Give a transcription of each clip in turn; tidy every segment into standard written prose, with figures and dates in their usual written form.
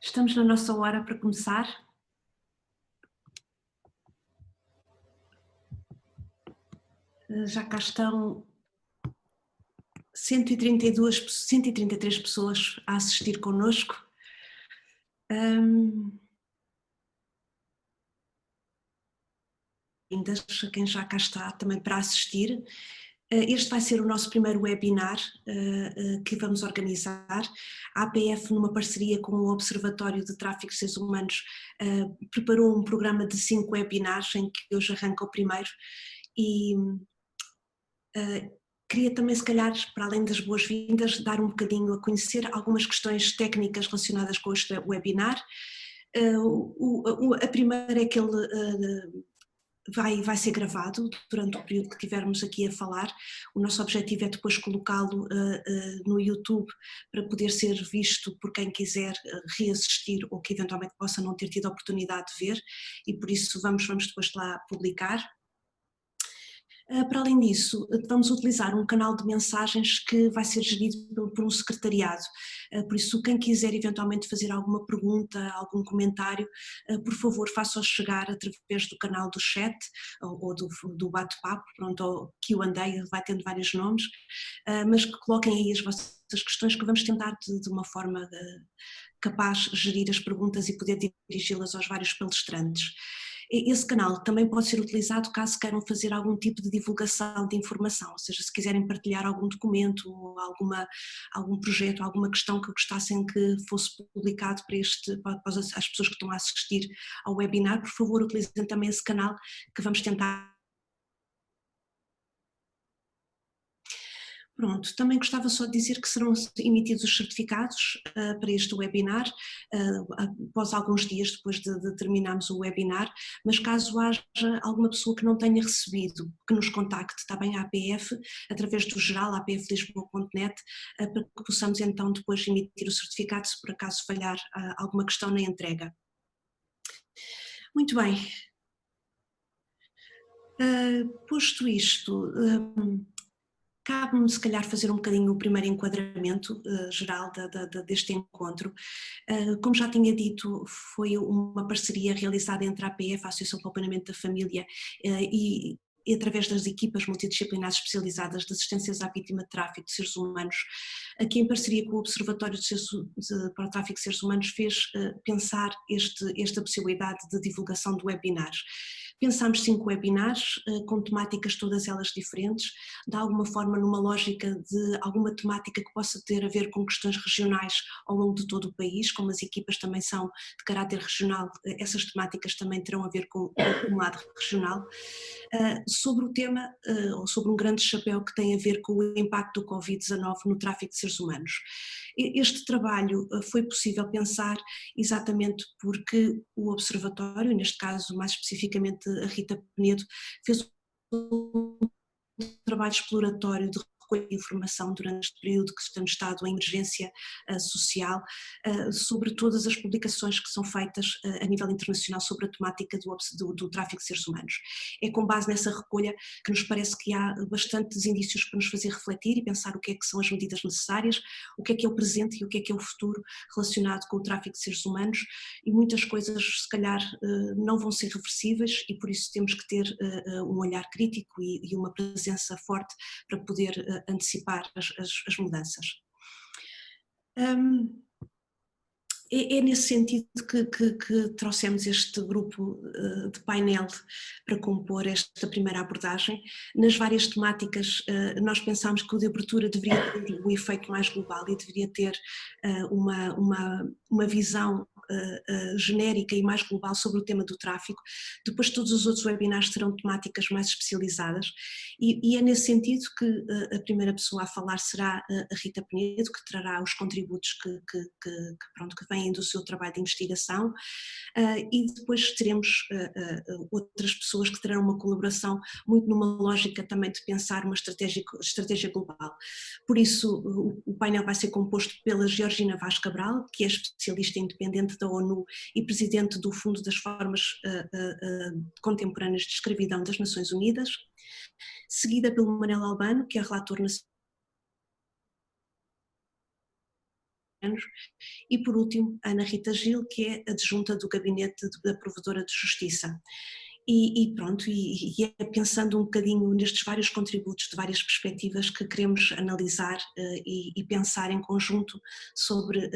Estamos na nossa hora para começar. Já cá estão 133 pessoas a assistir connosco. Ainda a quem já cá está também para assistir. Este vai ser o nosso primeiro webinar que vamos organizar. A APF, numa parceria com o Observatório de Tráfico de Seres Humanos, preparou um programa de 5 webinars, em que hoje arranca o primeiro, e queria também, se calhar, para além das boas-vindas, dar um bocadinho a conhecer algumas questões técnicas relacionadas com este webinar. A primeira é que ele vai ser gravado durante o período que estivermos aqui a falar. O nosso objetivo é depois colocá-lo no YouTube para poder ser visto por quem quiser reassistir ou que eventualmente possa não ter tido a oportunidade de ver, e por isso vamos depois lá publicar. Para além disso, vamos utilizar um canal de mensagens que vai ser gerido por um secretariado, por isso quem quiser eventualmente fazer alguma pergunta, algum comentário, por favor faça-o chegar através do canal do chat ou do bate-papo, pronto, ou Q&A, vai tendo vários nomes, mas que coloquem aí as vossas questões, que vamos tentar de uma forma capaz de gerir as perguntas e poder dirigi-las aos vários palestrantes. Esse canal também pode ser utilizado caso queiram fazer algum tipo de divulgação de informação, ou seja, se quiserem partilhar algum documento, ou algum projeto, alguma questão que gostassem que fosse publicado para as pessoas que estão a assistir ao webinar, por favor utilizem também esse canal, que vamos tentar. Pronto, também gostava só de dizer que serão emitidos os certificados para este webinar, após alguns dias depois de terminarmos o webinar, mas caso haja alguma pessoa que não tenha recebido, que nos contacte, está bem, a APF, através do geral, apflisboa.net, para que possamos então depois emitir o certificado se por acaso falhar alguma questão na entrega. Muito bem. Posto isto, cabe-me se calhar fazer um bocadinho o primeiro enquadramento geral deste encontro. Como já tinha dito, foi uma parceria realizada entre a APF, a Associação para o Planeamento da Família, e através das equipas multidisciplinares especializadas de assistências à vítima de tráfico de seres humanos, aqui em parceria com o Observatório para o Tráfico de Seres Humanos, fez pensar esta possibilidade de divulgação de webinars. Pensámos 5 webinars, com temáticas todas elas diferentes, de alguma forma numa lógica de alguma temática que possa ter a ver com questões regionais ao longo de todo o país, como as equipas também são de caráter regional, essas temáticas também terão a ver com um lado regional, sobre o tema, ou sobre um grande chapéu que tem a ver com o impacto do Covid-19 no tráfico de seres humanos. Este trabalho foi possível pensar exatamente porque o Observatório, neste caso mais especificamente a Rita Penedo, fez um trabalho exploratório de recolha de informação durante este período que temos estado em emergência social, sobre todas as publicações que são feitas a nível internacional sobre a temática do tráfico de seres humanos. É com base nessa recolha que nos parece que há bastantes indícios para nos fazer refletir e pensar o que é que são as medidas necessárias, o que é o presente e o que é o futuro relacionado com o tráfico de seres humanos, e muitas coisas se calhar não vão ser reversíveis, e por isso temos que ter um olhar crítico e uma presença forte para poder antecipar as mudanças. É nesse sentido que trouxemos este grupo de painel para compor esta primeira abordagem. Nas várias temáticas, nós pensámos que o de abertura deveria ter um efeito mais global e deveria ter uma visão genérica e mais global sobre o tema do tráfico. Depois todos os outros webinars terão temáticas mais especializadas, e é nesse sentido que a primeira pessoa a falar será a Rita Penedo, que trará os contributos que vêm do seu trabalho de investigação, e depois teremos outras pessoas que terão uma colaboração muito numa lógica também de pensar uma estratégia global. Por isso o painel vai ser composto pela Georgina Vaz Cabral, que é especialista independente da ONU e presidente do Fundo das Formas Contemporâneas de Escravidão das Nações Unidas, seguida pelo Manel Albano, que é relator nacional género. E por último, Ana Rita Gil, que é adjunta do Gabinete da Provedora de Justiça. E pronto, é pensando um bocadinho nestes vários contributos de várias perspectivas que queremos analisar e pensar em conjunto sobre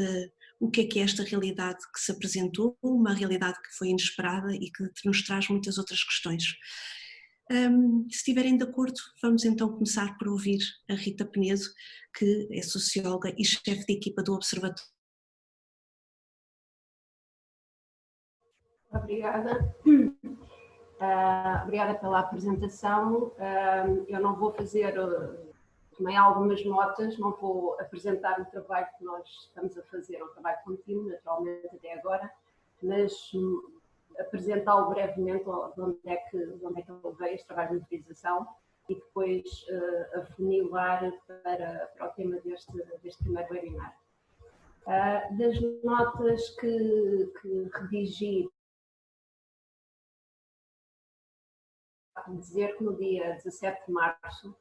o que é esta realidade que se apresentou, uma realidade que foi inesperada e que nos traz muitas outras questões. Se estiverem de acordo, vamos então começar por ouvir a Rita Penedo, que é socióloga e chefe de equipa do Observatório. Obrigada. Obrigada pela apresentação. Eu não vou fazer, tomei algumas notas, não vou apresentar o trabalho que nós estamos a fazer, um trabalho contínuo, naturalmente, até agora, mas apresentá-lo brevemente de onde é que eu veio este trabalho de monitorização e depois afunilar para o tema deste primeiro webinar. Das notas que redigi, dizer que no dia 17 de março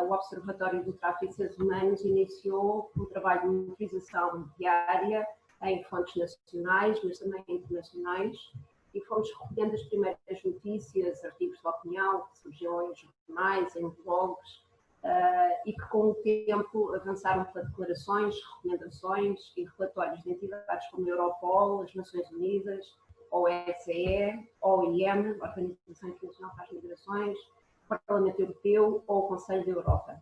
o Observatório do Tráfico de Seres Humanos iniciou um trabalho de monitorização diária em fontes nacionais, mas também internacionais, e fomos recolhendo as primeiras notícias, artigos de opinião que surgiam em jornais, em blogs, e que com o tempo avançaram para declarações, recomendações e relatórios de entidades como a Europol, as Nações Unidas, OSCE, OIM, Organização Internacional para as Migrações, o Parlamento Europeu ou o Conselho da Europa.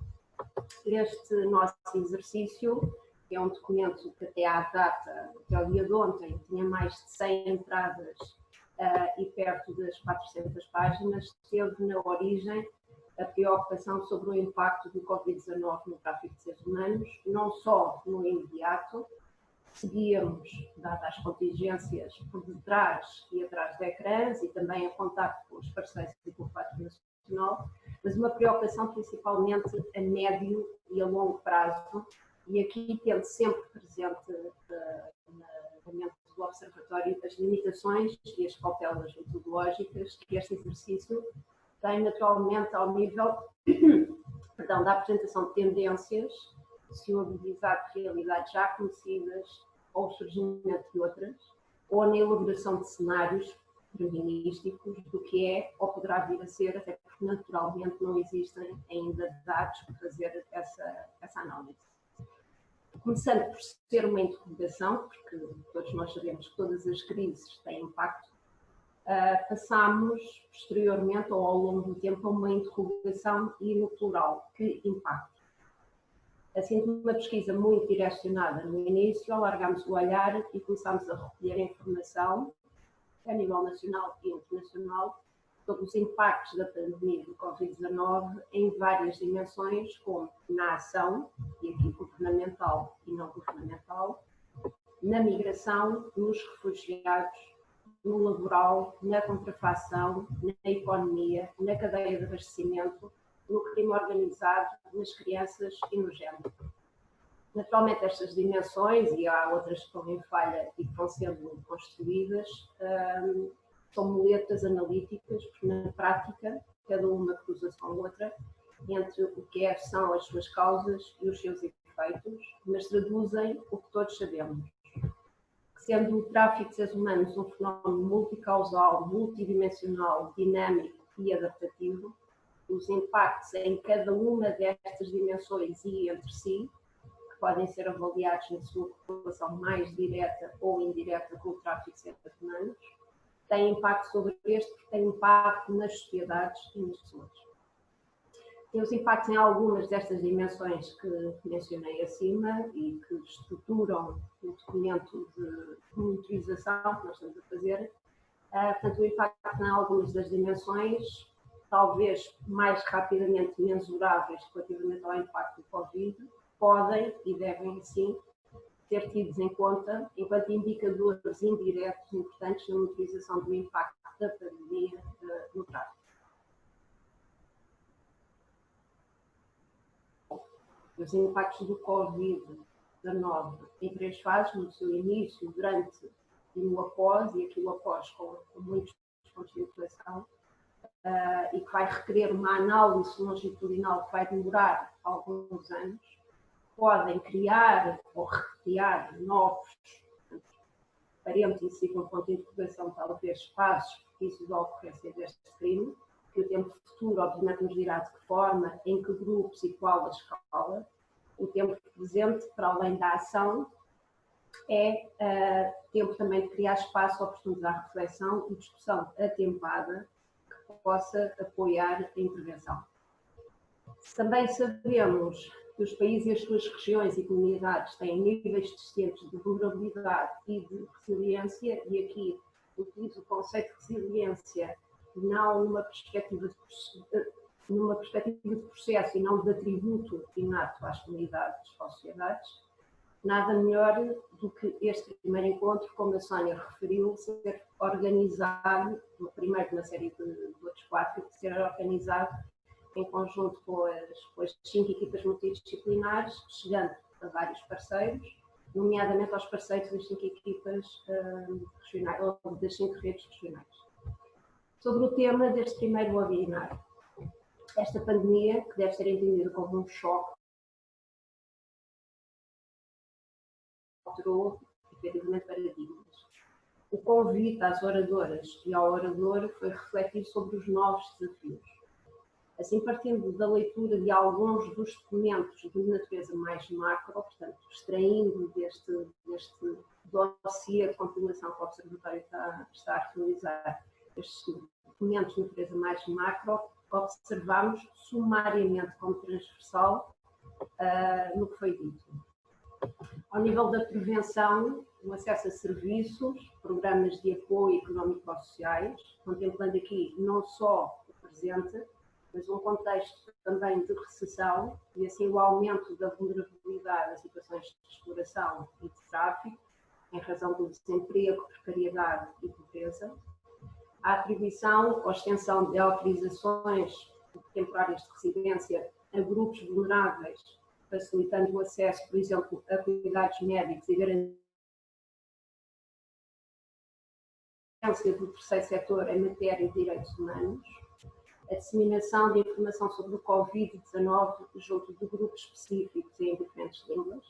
Este nosso exercício, que é um documento que até à data, até ao dia de ontem, tinha mais de 100 entradas e perto das 400 páginas, teve na origem a preocupação sobre o impacto do Covid-19 no tráfico de seres humanos, não só no imediato. Seguíamos, dadas as contingências, por detrás e atrás de ecrãs e também em contato com os parceiros e com o Pacto Nacional, mas uma preocupação principalmente a médio e a longo prazo, e aqui tendo sempre presente na mente do Observatório as limitações e as cautelas metodológicas que este exercício tem naturalmente ao nível da apresentação de tendências, sensibilizar realidades já conhecidas ou o surgimento de outras, ou na elaboração de cenários determinísticos do que é ou poderá vir a ser, até porque naturalmente não existem ainda dados para fazer essa análise. Começando por ser uma interrogação, porque todos nós sabemos que todas as crises têm impacto, passámos posteriormente ou ao longo do tempo a uma interrogação e no plural, que impacto? Assim, uma pesquisa muito direcionada no início, alargámos o olhar e começámos a recolher informação a nível nacional e internacional sobre os impactos da pandemia do Covid-19 em várias dimensões, como na ação, e aqui governamental e não governamental, na migração, nos refugiados, no laboral, na contrafação, na economia, na cadeia de abastecimento, no crime organizado, nas crianças e no género. Naturalmente, estas dimensões, e há outras que estão em falha e que vão sendo construídas, são muletas analíticas, porque na prática, cada uma cruza-se com a outra, entre o que são as suas causas e os seus efeitos, mas traduzem o que todos sabemos. Sendo o tráfico de seres humanos um fenómeno multicausal, multidimensional, dinâmico e adaptativo, os impactos em cada uma destas dimensões e entre si, que podem ser avaliados na sua correlação mais direta ou indireta com o tráfico de seres humanos, têm impacto sobre este, porque têm impacto nas sociedades e nas pessoas. Tem os impactos em algumas destas dimensões que mencionei acima e que estruturam o documento de monitorização que nós estamos a fazer. Portanto, o impacto em algumas das dimensões, talvez mais rapidamente mensuráveis relativamente ao impacto do Covid, podem e devem, sim, ser tidos em conta enquanto indicadores indiretos importantes na monitorização do impacto da pandemia no tráfico. Os impactos do Covid-19 em 3 fases, no seu início, durante e no após, e aqui o após com muitos pontos de inflexão, e que vai requerer uma análise longitudinal que vai demorar alguns anos. podem criar ou recriar novos parênteses e com ponto de interrogação, talvez, espaços propícios à ocorrência deste crime, que o tempo futuro, obviamente, nos dirá de que forma, em que grupos e qual a escala. O tempo presente, para além da ação, é tempo também de criar espaço oportuno à reflexão e discussão atempada que possa apoiar a intervenção. Também sabemos que os países e as suas regiões e comunidades têm níveis distintos de vulnerabilidade e de resiliência, e aqui utilizo o conceito de resiliência não numa perspectiva de processo e não de atributo inato às comunidades, às sociedades. Nada melhor do que este primeiro encontro, como a Sónia referiu, ser organizado, o primeiro na série de outros 4, ser organizado em conjunto com as 5 equipas multidisciplinares, chegando a vários parceiros, nomeadamente aos parceiros das 5 equipas regionais, ou das 5 redes regionais. Sobre o tema deste primeiro webinar, esta pandemia, que deve ser entendida como um choque, alterou efetivamente paradigmas. O convite às oradoras e ao orador foi refletir sobre os novos desafios. Assim, partindo da leitura de alguns dos documentos de natureza mais macro, portanto, extraindo deste dossiê de compilação que o Observatório está a realizar, estes documentos de natureza mais macro, observamos sumariamente como transversal no que foi dito. Ao nível da prevenção, o acesso a serviços, programas de apoio económico-sociais, contemplando aqui não só o presente, mas um contexto também de recessão e assim o aumento da vulnerabilidade a situações de exploração e de tráfico, em razão do desemprego, precariedade e pobreza. A atribuição ou extensão de autorizações temporárias de residência a grupos vulneráveis, facilitando o acesso, por exemplo, a cuidados médicos e garantia do terceiro setor em matéria de direitos humanos. A disseminação de informação sobre o Covid-19 junto de grupos específicos em diferentes línguas.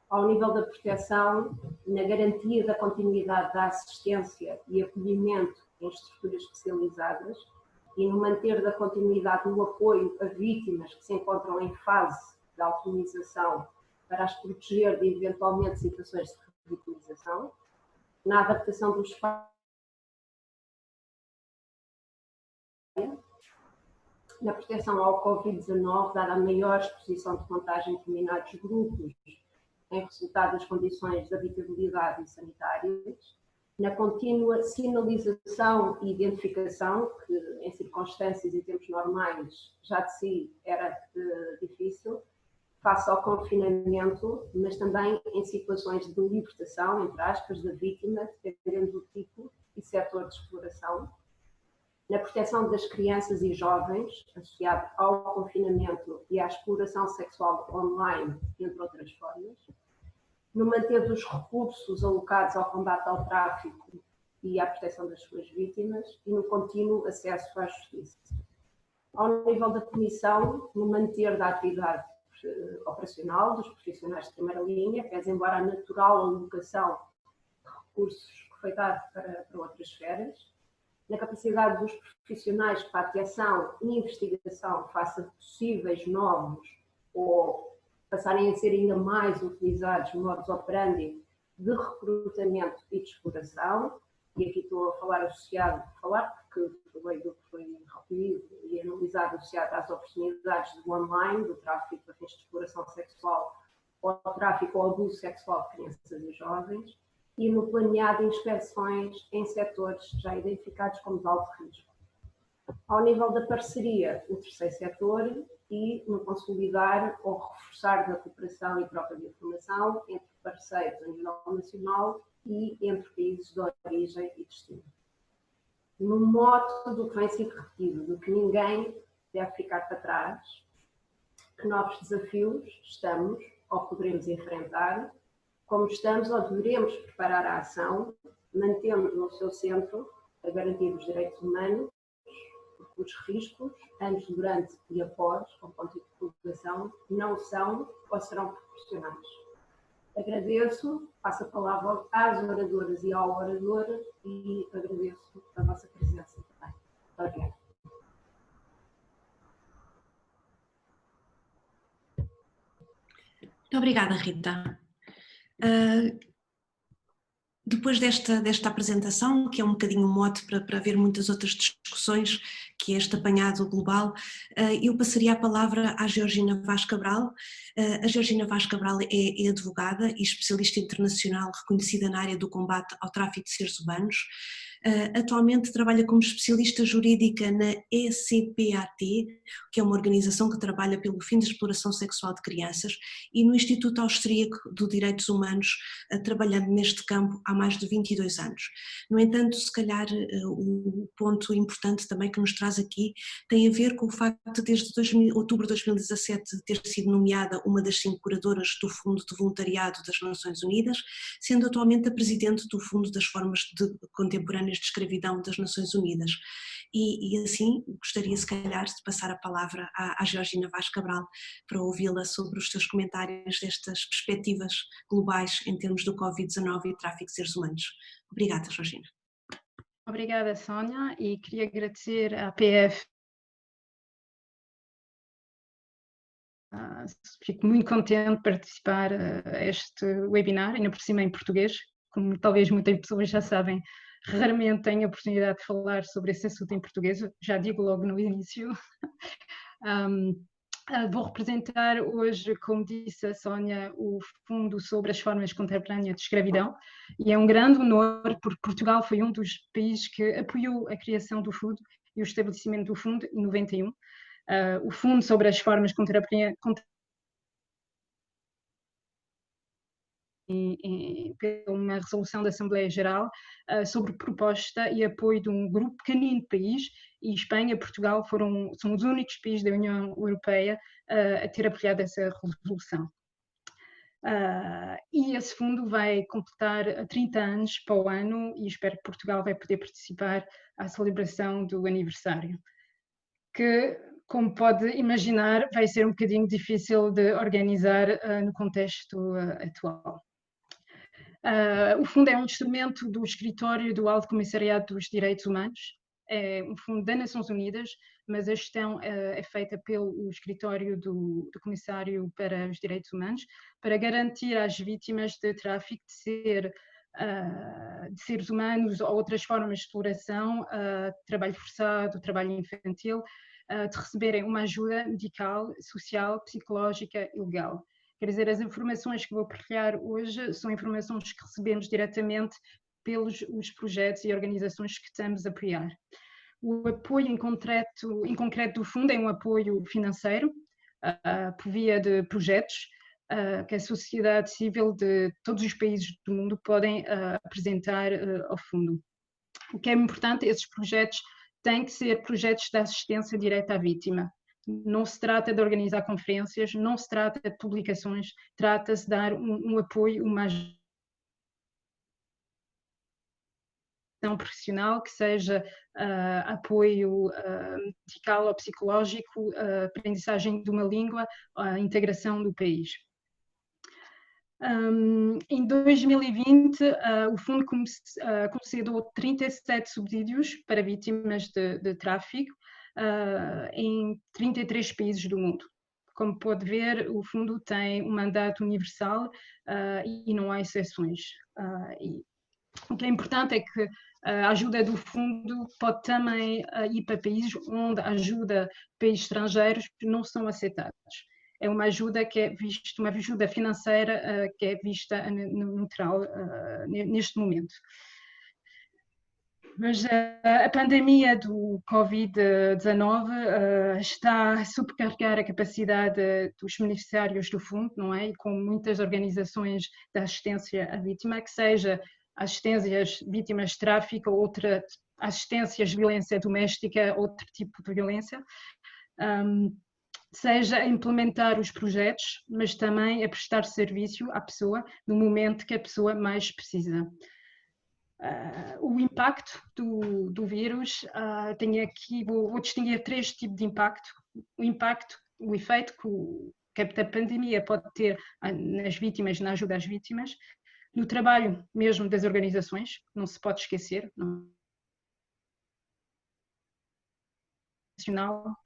Ao nível da proteção, na garantia da continuidade da assistência e acolhimento em estruturas especializadas e no manter da continuidade no apoio a vítimas que se encontram em fase de autorização para as proteger de eventualmente situações de revitimização. Na adaptação dos espaços, na proteção ao Covid-19, dada a maior exposição de contágio em determinados grupos, em resultado das condições de habitabilidade e sanitárias, na contínua sinalização e identificação, que em circunstâncias e tempos normais já de si era difícil, face ao confinamento, mas também em situações de libertação, entre aspas, da vítima, dependendo do tipo e setor de exploração, na proteção das crianças e jovens, associado ao confinamento e à exploração sexual online, entre outras formas, no manter dos recursos alocados ao combate ao tráfico e à proteção das suas vítimas e no contínuo acesso à justiça. Ao nível da Comissão, no manter da atividade operacional dos profissionais de primeira linha, pese embora a natural alocação de recursos que foi dado para outras esferas, na capacidade dos profissionais para a detecção e investigação face a possíveis novos ou passarem a ser ainda mais utilizados modus operandi de recrutamento e de exploração, e aqui estou a falar associado, porque foi do que foi recolhido e analisado associado às oportunidades do online, do tráfico a fins de exploração sexual, ou ao tráfico ou abuso sexual de crianças e jovens, e no planeado inspeções em setores já identificados como de alto risco. Ao nível da parceria, o terceiro setor, e no consolidar ou reforçar da cooperação e troca de informação entre parceiros a nível nacional e entre países de origem e destino. No modo do que vem sido repetido, do que ninguém deve ficar para trás, que novos desafios estamos ou poderemos enfrentar, como estamos ou deveremos preparar a ação, mantendo no seu centro a garantia dos direitos humanos, porque os riscos, antes, durante e após o ponto de divulgação, não são ou serão proporcionais. Agradeço, passo a palavra às oradoras e ao orador e agradeço a vossa presença também. Obrigada. Muito obrigada, Rita. Depois desta apresentação, que é um bocadinho um mote para haver muitas outras discussões, que é este apanhado global, eu passaria a palavra à Georgina Vaz Cabral. A Georgina Vaz Cabral é advogada e especialista internacional reconhecida na área do combate ao tráfico de seres humanos. Atualmente trabalha como especialista jurídica na ECPAT, que é uma organização que trabalha pelo fim da exploração sexual de crianças, e no Instituto Austríaco de Direitos Humanos, trabalhando neste campo há mais de 22 anos. No entanto, se calhar o ponto importante também que nos traz aqui tem a ver com o facto de desde outubro de 2017 ter sido nomeada uma das 5 curadoras do Fundo de Voluntariado das Nações Unidas, sendo atualmente a presidente do Fundo das Formas Contemporâneas de Escravidão das Nações Unidas. E assim gostaria se calhar de passar a palavra à Georgina Vaz Cabral para ouvi-la sobre os seus comentários destas perspectivas globais em termos do Covid-19 e tráfico de seres humanos. Obrigada, Georgina. Obrigada, Sónia, e queria agradecer à PF. Fico muito contente de participar a este webinar, ainda por cima em português. Como talvez muitas pessoas já sabem, raramente tenho a oportunidade de falar sobre esse assunto em português, já digo logo no início. Vou representar hoje, como disse a Sónia, o Fundo sobre as Formas Contemporâneas de Escravidão, e é um grande honor porque Portugal foi um dos países que apoiou a criação do Fundo e o estabelecimento do Fundo em 91. O Fundo sobre as Formas Contemporâneas pela uma resolução da Assembleia Geral sobre proposta e apoio de um grupo pequenino de países, e Espanha e Portugal são os únicos países da União Europeia a ter apoiado essa resolução. E esse fundo vai completar 30 anos para o ano e espero que Portugal vai poder participar à celebração do aniversário, que, como pode imaginar, vai ser um bocadinho difícil de organizar no contexto atual. O fundo é um instrumento do Escritório do Alto Comissariado dos Direitos Humanos, é um fundo das Nações Unidas, mas a gestão é feita pelo Escritório do Comissário para os Direitos Humanos, para garantir às vítimas de tráfico de seres humanos ou outras formas de exploração, trabalho forçado, trabalho infantil, de receberem uma ajuda medical, social, psicológica e legal. Quer dizer, as informações que vou partilhar hoje são informações que recebemos diretamente pelos os projetos e organizações que estamos a apoiar. O apoio em concreto do fundo é um apoio financeiro, por via de projetos, que a sociedade civil de todos os países do mundo podem apresentar ao fundo. O que é importante, esses projetos têm que ser projetos de assistência direta à vítima. Não se trata de organizar conferências, não se trata de publicações, trata-se de dar um apoio, uma ajuda profissional, que seja apoio medical ou psicológico, aprendizagem de uma língua, a integração do país. Em 2020, o Fundo concedeu 37 subsídios para vítimas de tráfico em 33 países do mundo. Como pode ver, o Fundo tem um mandato universal e não há exceções. O que é importante é que a ajuda do Fundo pode também ir para países onde a ajuda de países estrangeiros não são aceitados. É uma ajuda que é vista, uma ajuda financeira que é vista neutral neste momento. Mas a pandemia do Covid-19 está a sobrecarregar a capacidade dos beneficiários do fundo, não é? E com muitas organizações de assistência à vítima, que seja assistências vítimas de tráfico, outra assistências de violência doméstica, outro tipo de violência, seja a implementar os projetos, mas também a prestar serviço à pessoa no momento que a pessoa mais precisa. o impacto do vírus, tenho aqui, vou distinguir 3 tipos de impacto. O efeito que a pandemia pode ter nas vítimas, na ajuda às vítimas, no trabalho mesmo das organizações, não se pode esquecer,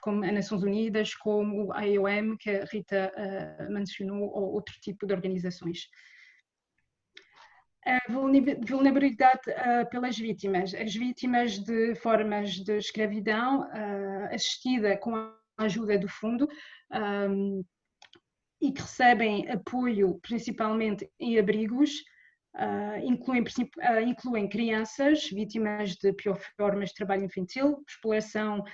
como as Nações Unidas, como a IOM, que a Rita mencionou, ou outro tipo de organizações. A vulnerabilidade pelas vítimas. As vítimas de formas de escravidão assistida com a ajuda do fundo e que recebem apoio principalmente em abrigos, incluem crianças vítimas de pior formas de trabalho infantil, exploração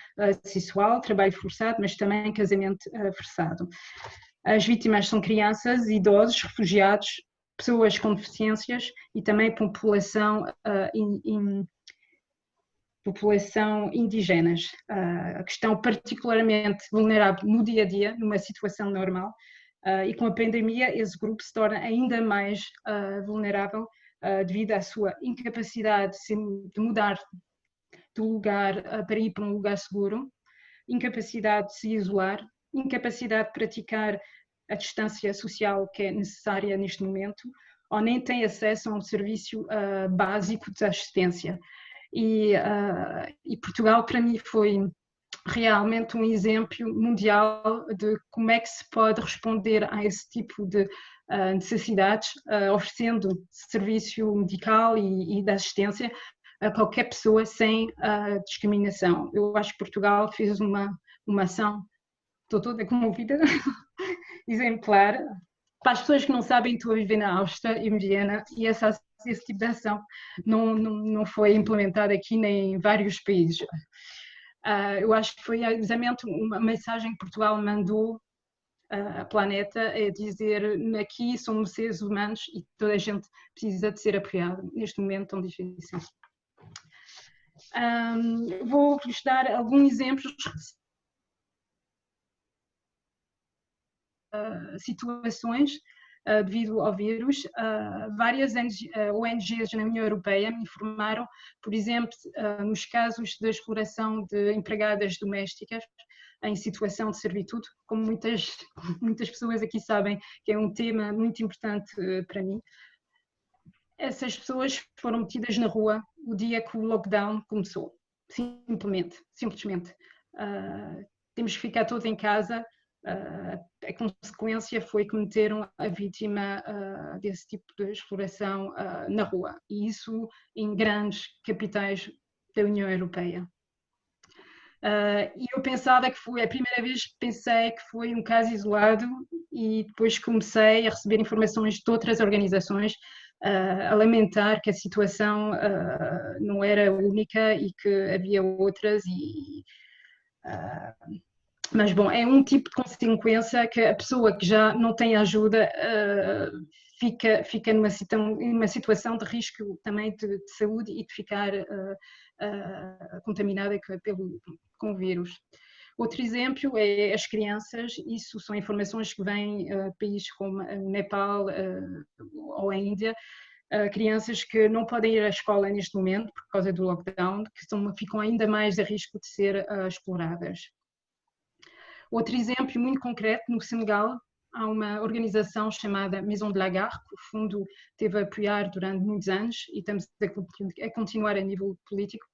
sexual, trabalho forçado, mas também casamento forçado. As vítimas são crianças, idosos, refugiados, pessoas com deficiências e também população indígenas, que estão particularmente vulneráveis no dia a dia, numa situação normal, e com a pandemia esse grupo se torna ainda mais vulnerável devido à sua incapacidade de mudar de lugar para ir para um lugar seguro, incapacidade de se isolar, incapacidade de praticar a distância social que é necessária neste momento, ou nem tem acesso a um serviço básico de assistência. E Portugal, para mim, foi realmente um exemplo mundial de como é que se pode responder a esse tipo de necessidades, oferecendo serviço medical e de assistência a qualquer pessoa sem discriminação. Eu acho que Portugal fez uma ação, estou toda comovida, exemplar. Para as pessoas que não sabem, estou a viver na Áustria e em Viena, e esse tipo de ação não foi implementada aqui nem em vários países. Eu acho que foi exatamente uma mensagem que Portugal mandou ao planeta, é dizer, aqui somos seres humanos e toda a gente precisa de ser apoiada neste momento tão difícil. Vou-vos dar alguns exemplos situações devido ao vírus. Várias ONGs na União Europeia me informaram, por exemplo, nos casos de exploração de empregadas domésticas em situação de servitude, como muitas pessoas aqui sabem que é um tema muito importante para mim. Essas pessoas foram metidas na rua o dia que o lockdown começou, simplesmente. Temos que ficar todos em casa. A consequência foi que meteram a vítima desse tipo de exploração na rua, e isso em grandes capitais da União Europeia. E eu pensava que foi a primeira vez que pensei que foi um caso isolado, e depois comecei a receber informações de outras organizações a lamentar que a situação não era única e que havia outras. Mas, bom, é um tipo de consequência que a pessoa que já não tem ajuda fica numa situação de risco também de saúde e de ficar contaminada com o vírus. Outro exemplo é as crianças. Isso são informações que vêm de países como o Nepal ou a Índia. Crianças que não podem ir à escola neste momento por causa do lockdown, que ficam ainda mais a risco de ser exploradas. Outro exemplo muito concreto, no Senegal, há uma organização chamada Maison de la Gare, que o fundo teve a apoiar durante muitos anos e estamos a continuar a nível político.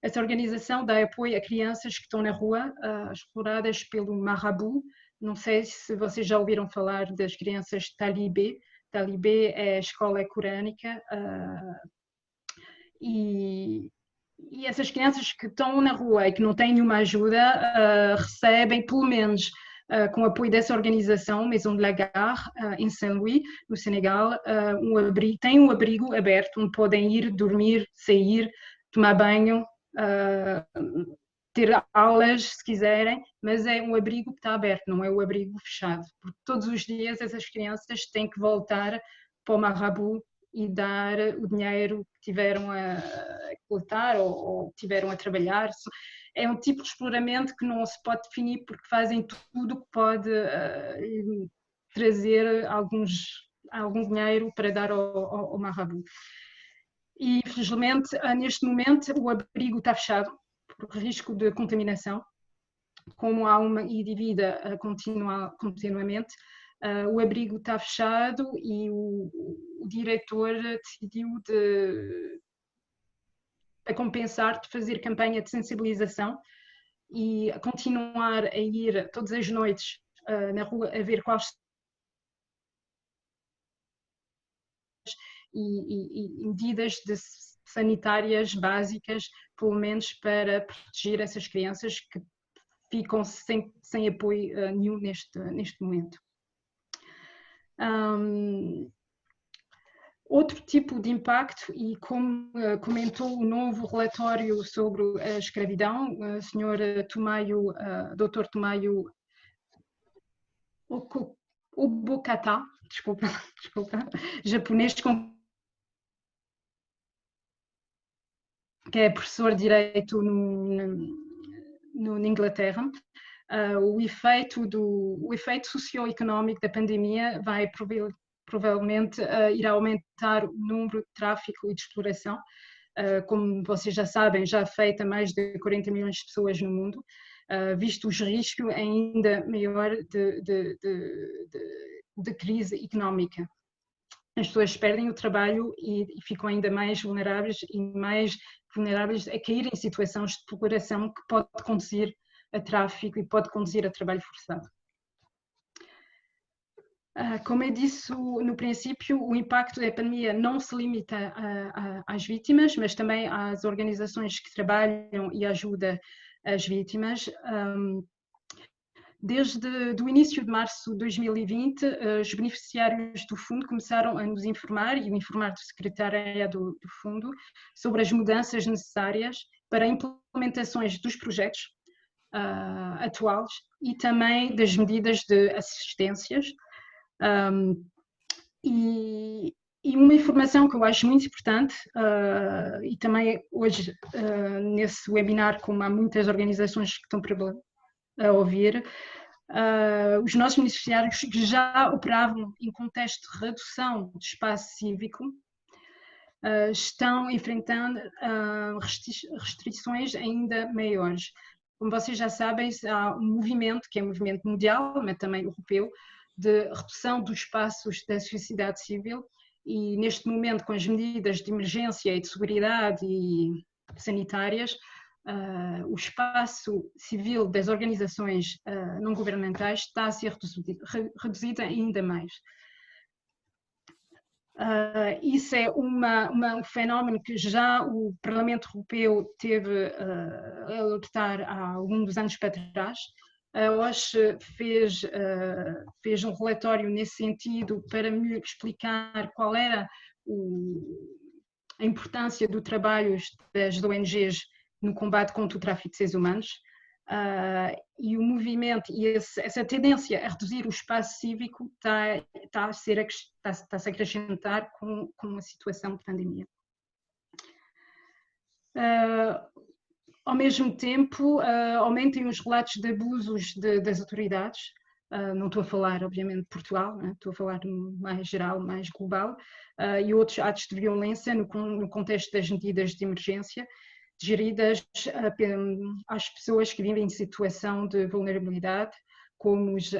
Essa organização dá apoio a crianças que estão na rua, exploradas pelo marabout. Não sei se vocês já ouviram falar das crianças talibé. Talibé é a escola corânica e essas crianças que estão na rua e que não têm nenhuma ajuda recebem, pelo menos com o apoio dessa organização, Maison de la Gare, em Saint-Louis, no Senegal, tem um abrigo aberto onde podem ir dormir, sair, tomar banho, ter aulas se quiserem, mas é um abrigo que está aberto, não é um abrigo fechado, porque todos os dias essas crianças têm que voltar para o marabout e dar o dinheiro que tiveram a coletar ou tiveram a trabalhar. É um tipo de exploramento que não se pode definir, porque fazem tudo o que pode trazer algum dinheiro para dar ao marabout. E, infelizmente, neste momento, o abrigo está fechado por risco de contaminação. Como há uma ida e vida continuamente, o abrigo está fechado e o diretor decidiu a compensar, de fazer campanha de sensibilização e a continuar a ir todas as noites na rua a ver quais e medidas sanitárias básicas, pelo menos para proteger essas crianças que ficam sem apoio nenhum neste momento. Outro tipo de impacto, e como comentou o novo relatório sobre a escravidão, o Sr. Tumayo, Dr. Tumayo Obokata, desculpa, japonês, que é professor de Direito na Inglaterra. O efeito socioeconómico da pandemia vai provavelmente irá aumentar o número de tráfico e de exploração. Como vocês já sabem, já afeta mais de 40 milhões de pessoas no mundo, visto os riscos ainda maior de crise económica. As pessoas perdem o trabalho e ficam ainda mais vulneráveis a cair em situações de exploração que pode conduzir a tráfico e pode conduzir a trabalho forçado. Como eu disse no princípio, o impacto da pandemia não se limita às vítimas, mas também às organizações que trabalham e ajudam as vítimas. Desde o início de março de 2020, os beneficiários do fundo começaram a nos informar e informar do secretariado do fundo sobre as mudanças necessárias para a implementações dos projetos atuais e também das medidas de assistências. E uma informação que eu acho muito importante, e também hoje nesse webinar, como há muitas organizações que estão a ouvir, os nossos beneficiários que já operavam em contexto de redução de espaço cívico estão enfrentando restrições ainda maiores. Como vocês já sabem, há um movimento, que é um movimento mundial, mas também europeu, de redução dos espaços da sociedade civil, e neste momento, com as medidas de emergência e de seguridade e sanitárias, o espaço civil das organizações não governamentais está a ser reduzido ainda mais. Isso é um fenómeno que já o Parlamento Europeu teve a alertar há alguns anos para trás. Hoje fez um relatório nesse sentido para me explicar qual era a importância do trabalho das ONGs no combate contra o tráfico de seres humanos, e o movimento e essa tendência a reduzir o espaço cívico está-se a acrescentar com a situação de pandemia. Ao mesmo tempo, aumentem os relatos de abusos das autoridades. Não estou a falar, obviamente, de Portugal, né? Estou a falar mais geral, mais global, e outros atos de violência no contexto das medidas de emergência, geridas às pessoas que vivem em situação de vulnerabilidade, como os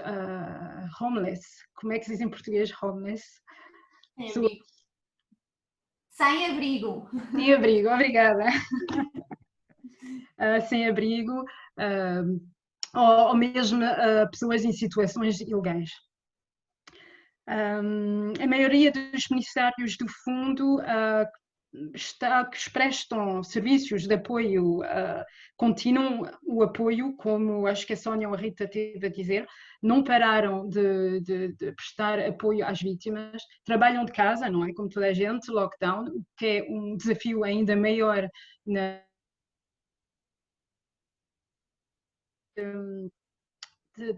homeless. Como é que se diz em português homeless? Sem abrigo. Sem abrigo, obrigada. Sem abrigo, ou mesmo pessoas em situações ilegais. A maioria dos beneficiários do fundo que prestam serviços de apoio, continuam o apoio, como acho que a Sónia ou a Rita teve a dizer, não pararam de prestar apoio às vítimas, trabalham de casa, não é? Como toda a gente, lockdown, o que é um desafio ainda maior de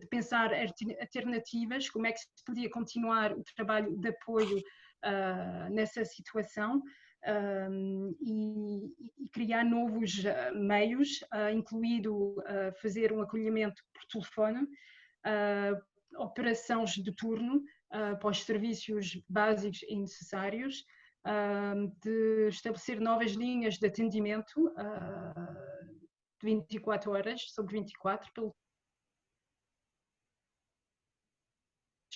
pensar alternativas, como é que se podia continuar o trabalho de apoio nessa situação, e criar novos meios, incluído fazer um acolhimento por telefone, operações de turno para os serviços básicos e necessários, de estabelecer novas linhas de atendimento de 24 horas sobre 24,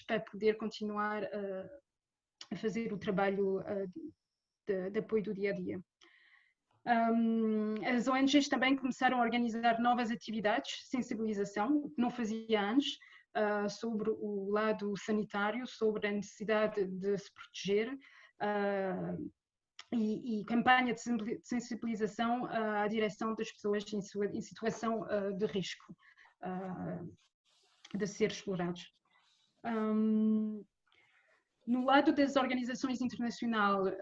para poder continuar a fazer o trabalho de apoio do dia-a-dia. As ONGs também começaram a organizar novas atividades de sensibilização, que não fazia antes, sobre o lado sanitário, sobre a necessidade de se proteger, e campanha de sensibilização à direção das pessoas em situação de risco de ser explorados. No lado das organizações internacionais,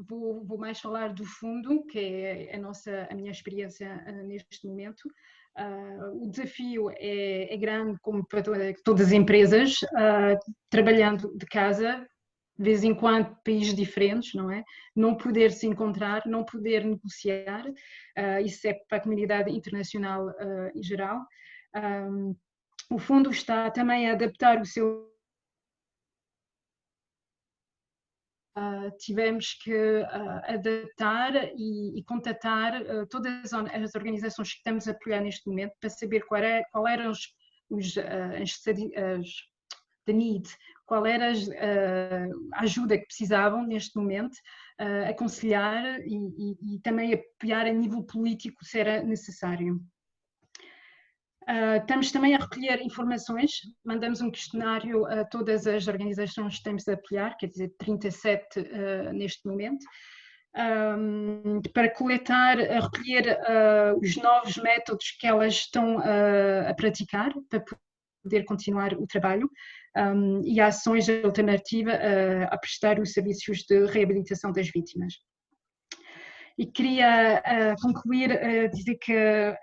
vou mais falar do fundo, que é a minha experiência neste momento. O desafio é grande, como para todas as empresas, trabalhando de casa, de vez em quando países diferentes, não é? Não poder se encontrar, não poder negociar, isso é para a comunidade internacional em geral. O fundo está também a adaptar o seu... tivemos que adaptar e contatar todas as organizações que estamos a apoiar neste momento para saber qual eram the need, qual era a ajuda que precisavam neste momento, aconselhar e também apoiar a nível político se era necessário. Estamos também a recolher informações, mandamos um questionário a todas as organizações que estamos a apoiar, quer dizer, 37 neste momento, para coletar, recolher os novos métodos que elas estão a praticar, para poder continuar o trabalho, e ações alternativas a prestar os serviços de reabilitação das vítimas. E queria concluir, dizer que,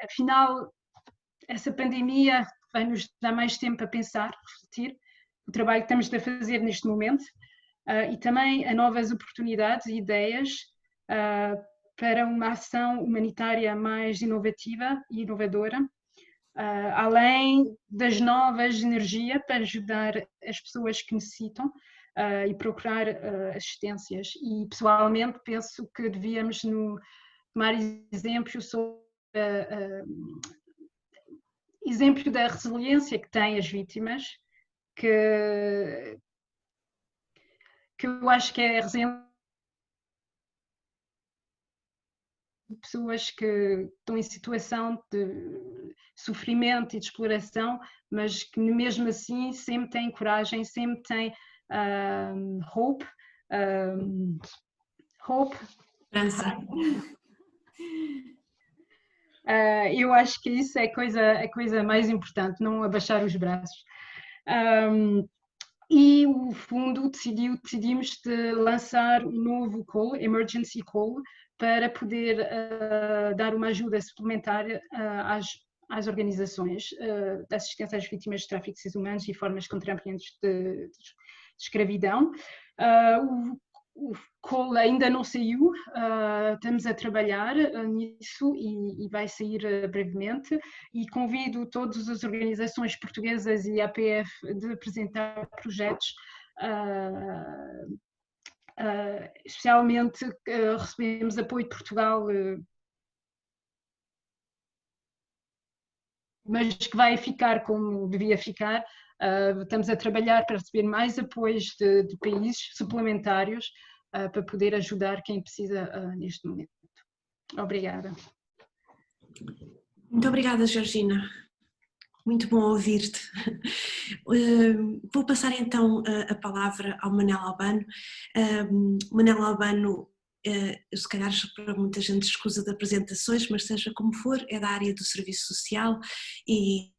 afinal, essa pandemia vai nos dar mais tempo a pensar, refletir o trabalho que estamos a fazer neste momento, e também a novas oportunidades e ideias para uma ação humanitária mais inovativa e inovadora, além das novas energias para ajudar as pessoas que necessitam e procurar assistências. E pessoalmente penso que devíamos tomar exemplos sobre exemplo da resiliência que têm as vítimas, que eu acho que é a resiliência de pessoas que estão em situação de sofrimento e de exploração, mas que mesmo assim sempre têm coragem, sempre têm hope. Eu acho que isso é a coisa mais importante, não abaixar os braços. E o fundo decidimos de lançar um novo call, Emergency Call, para poder dar uma ajuda suplementar às organizações de assistência às vítimas de tráfico de seres humanos e formas contemporâneas de escravidão. O call ainda não saiu, estamos a trabalhar nisso e vai sair brevemente, e convido todas as organizações portuguesas e a APF de apresentar projetos, especialmente recebemos apoio de Portugal, mas que vai ficar como devia ficar. Estamos a trabalhar para receber mais apoios de países suplementários para poder ajudar quem precisa neste momento. Obrigada. Muito obrigada, Georgina. Muito bom ouvir-te. Vou passar então a palavra ao Manel Albano. Manel Albano, se calhar para muita gente escusa de apresentações, mas seja como for, é da área do serviço social e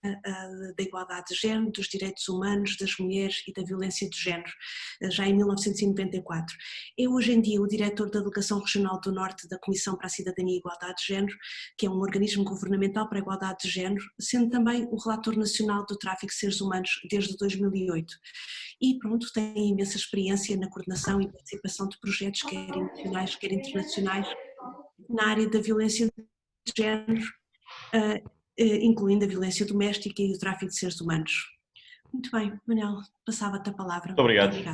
da igualdade de género, dos direitos humanos, das mulheres e da violência de género, já em 1994. É hoje em dia o diretor da Delegação Regional do Norte da Comissão para a Cidadania e Igualdade de Género, que é um organismo governamental para a igualdade de género, sendo também o relator nacional do tráfico de seres humanos desde 2008. E pronto, tem imensa experiência na coordenação e participação de projetos, quer nacionais, quer internacionais, na área da violência de género, incluindo a violência doméstica e o tráfico de seres humanos. Muito bem, Manel, passava-te a palavra.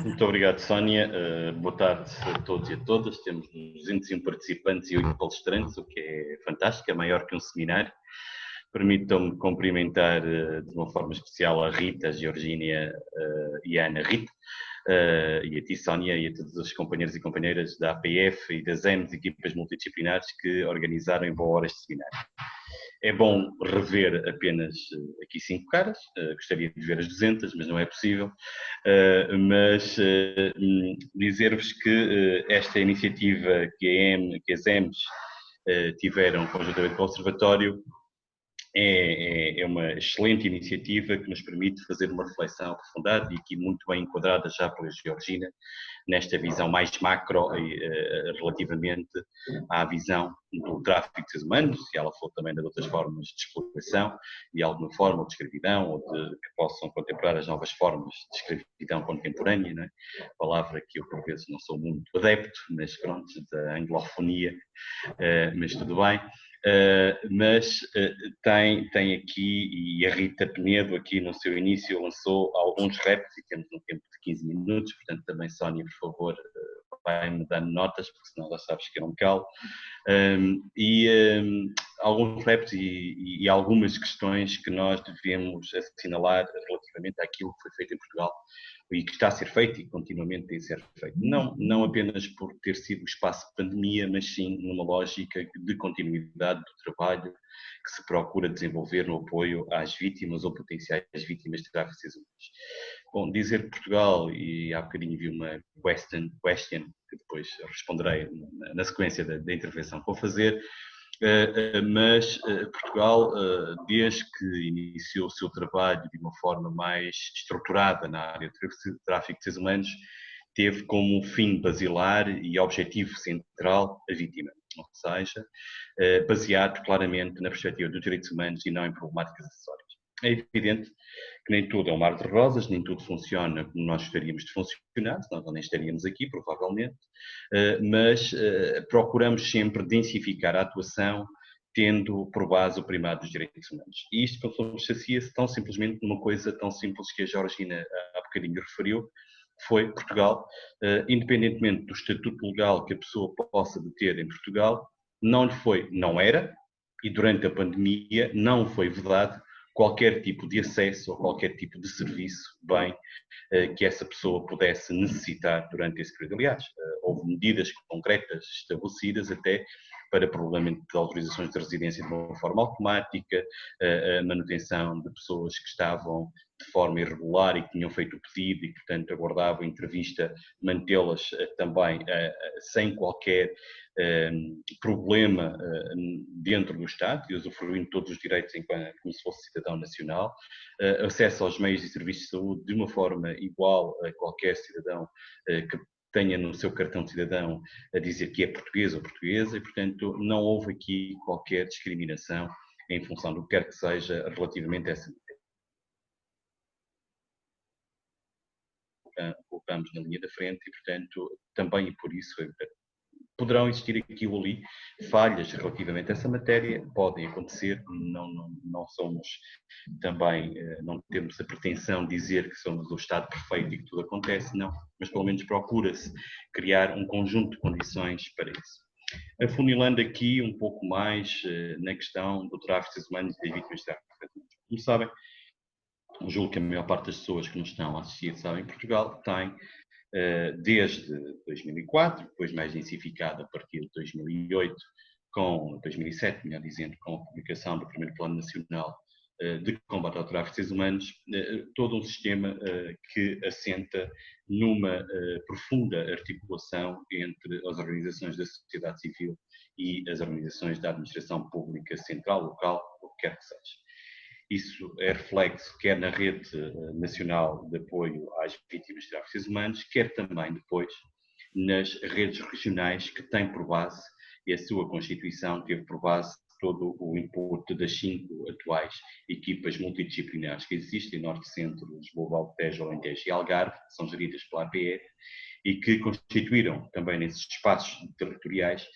Muito obrigado, Sónia. Boa tarde a todos e a todas. Temos 201 participantes e 8 palestrantes, o que é fantástico, é maior que um seminário. Permitam-me cumprimentar de uma forma especial a Rita, a Georgínia e a Ana Rita, e a ti, Sónia, e a todos os companheiros e companheiras da APF e das EMS, equipas multidisciplinares que organizaram em boa hora este seminário. É bom rever apenas aqui 5 caras, gostaria de ver as 200, mas não é possível, mas dizer-vos que esta iniciativa que as EMS tiveram conjuntamente com o Observatório é uma excelente iniciativa que nos permite fazer uma reflexão aprofundada e aqui muito bem enquadrada já pela Georgina, nesta visão mais macro relativamente à visão do tráfico de seres humanos, e ela falou também de outras formas de exploração, de alguma forma, ou de escravidão, ou que possam contemplar as novas formas de escravidão contemporânea, não é? Palavra que eu por vezes não sou muito adepto, mas pronto, da anglofonia, mas tudo bem. Mas tem aqui, e a Rita Penedo aqui no seu início lançou alguns reps, e temos um tempo de 15 minutos, portanto também, Sónia, por favor, vai-me dando notas, porque senão já sabes que eu não me calo. Alguns reps e algumas questões que nós devemos assinalar relativamente àquilo que foi feito em Portugal e que está a ser feito e continuamente tem a ser feito. Não apenas por ter sido o espaço de pandemia, mas sim numa lógica de continuidade do trabalho que se procura desenvolver no apoio às vítimas ou potenciais vítimas de tráfico de seres humanos. Bom, dizer que Portugal, e há bocadinho vi uma question que depois responderei na sequência da intervenção que vou fazer, mas Portugal, desde que iniciou o seu trabalho de uma forma mais estruturada na área de tráfico de seres humanos, teve como fim basilar e objetivo central a vítima, ou seja, baseado claramente na perspectiva dos direitos humanos e não em problemáticas acessórias. É evidente que nem tudo é um mar de rosas, nem tudo funciona como nós gostaríamos de funcionar, senão nem estaríamos aqui, provavelmente, mas procuramos sempre densificar a atuação tendo por base o primado dos direitos humanos. E isto consubstancia-se tão simplesmente numa coisa tão simples que a Georgina há bocadinho referiu, foi Portugal, independentemente do estatuto legal que a pessoa possa ter em Portugal, não era, e durante a pandemia não foi vedado qualquer tipo de acesso ou qualquer tipo de serviço, bem, que essa pessoa pudesse necessitar durante esse período. Aliás, houve medidas concretas estabelecidas até para prolongamento de autorizações de residência de uma forma automática, a manutenção de pessoas que estavam de forma irregular e que tinham feito o pedido e, portanto, aguardavam entrevista, mantê-las também sem qualquer problema dentro do Estado e usufruindo de todos os direitos como se fosse cidadão nacional, acesso aos meios e serviços de saúde de uma forma igual a qualquer cidadão que tenha no seu cartão de cidadão a dizer que é português ou portuguesa e, portanto, não houve aqui qualquer discriminação em função do que quer que seja relativamente a essa matéria. Colocamos na linha da frente e, portanto, também por isso poderão existir aqui ou ali falhas relativamente a essa matéria, podem acontecer, não somos também, não temos a pretensão de dizer que somos o Estado perfeito e que tudo acontece, não, mas pelo menos procura-se criar um conjunto de condições para isso. Afunilando aqui um pouco mais na questão do tráfico de seres humanos e das vítimas de tráfico de seres humanos. Como sabem, julgo que a maior parte das pessoas que nos estão a assistir sabem, Portugal tem desde 2004, depois mais densificado a partir de 2008, 2007, melhor dizendo, com a publicação do primeiro Plano Nacional de Combate ao Tráfico de Seres Humanos, todo um sistema que assenta numa profunda articulação entre as organizações da sociedade civil e as organizações da administração pública central, local, o que quer que seja. Isso é reflexo quer na rede nacional de apoio às vítimas de tráfico de seres humanos, quer também depois nas redes regionais que têm por base, e a sua constituição teve por base todo o input das 5 atuais equipas multidisciplinares que existem, Norte, Centro, Lisboa, Altejo, Alentejo e Algarve, que são geridas pela APF, e que constituíram também nesses espaços territoriais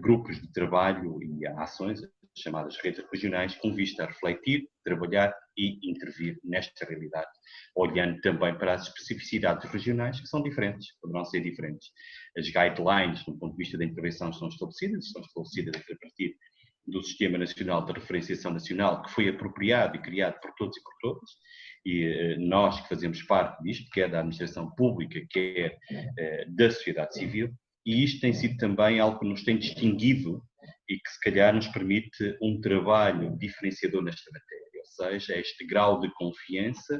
grupos de trabalho e ações, chamadas redes regionais, com vista a refletir, trabalhar e intervir nesta realidade, olhando também para as especificidades regionais, que são diferentes, poderão ser diferentes. As guidelines, do ponto de vista da intervenção, são estabelecidas a partir do Sistema Nacional de Referenciação Nacional, que foi apropriado e criado por todos e por todas, e nós que fazemos parte disto, quer da administração pública, quer da sociedade civil, e isto tem sido também algo que nos tem distinguido e que se calhar nos permite um trabalho diferenciador nesta matéria, ou seja, este grau de confiança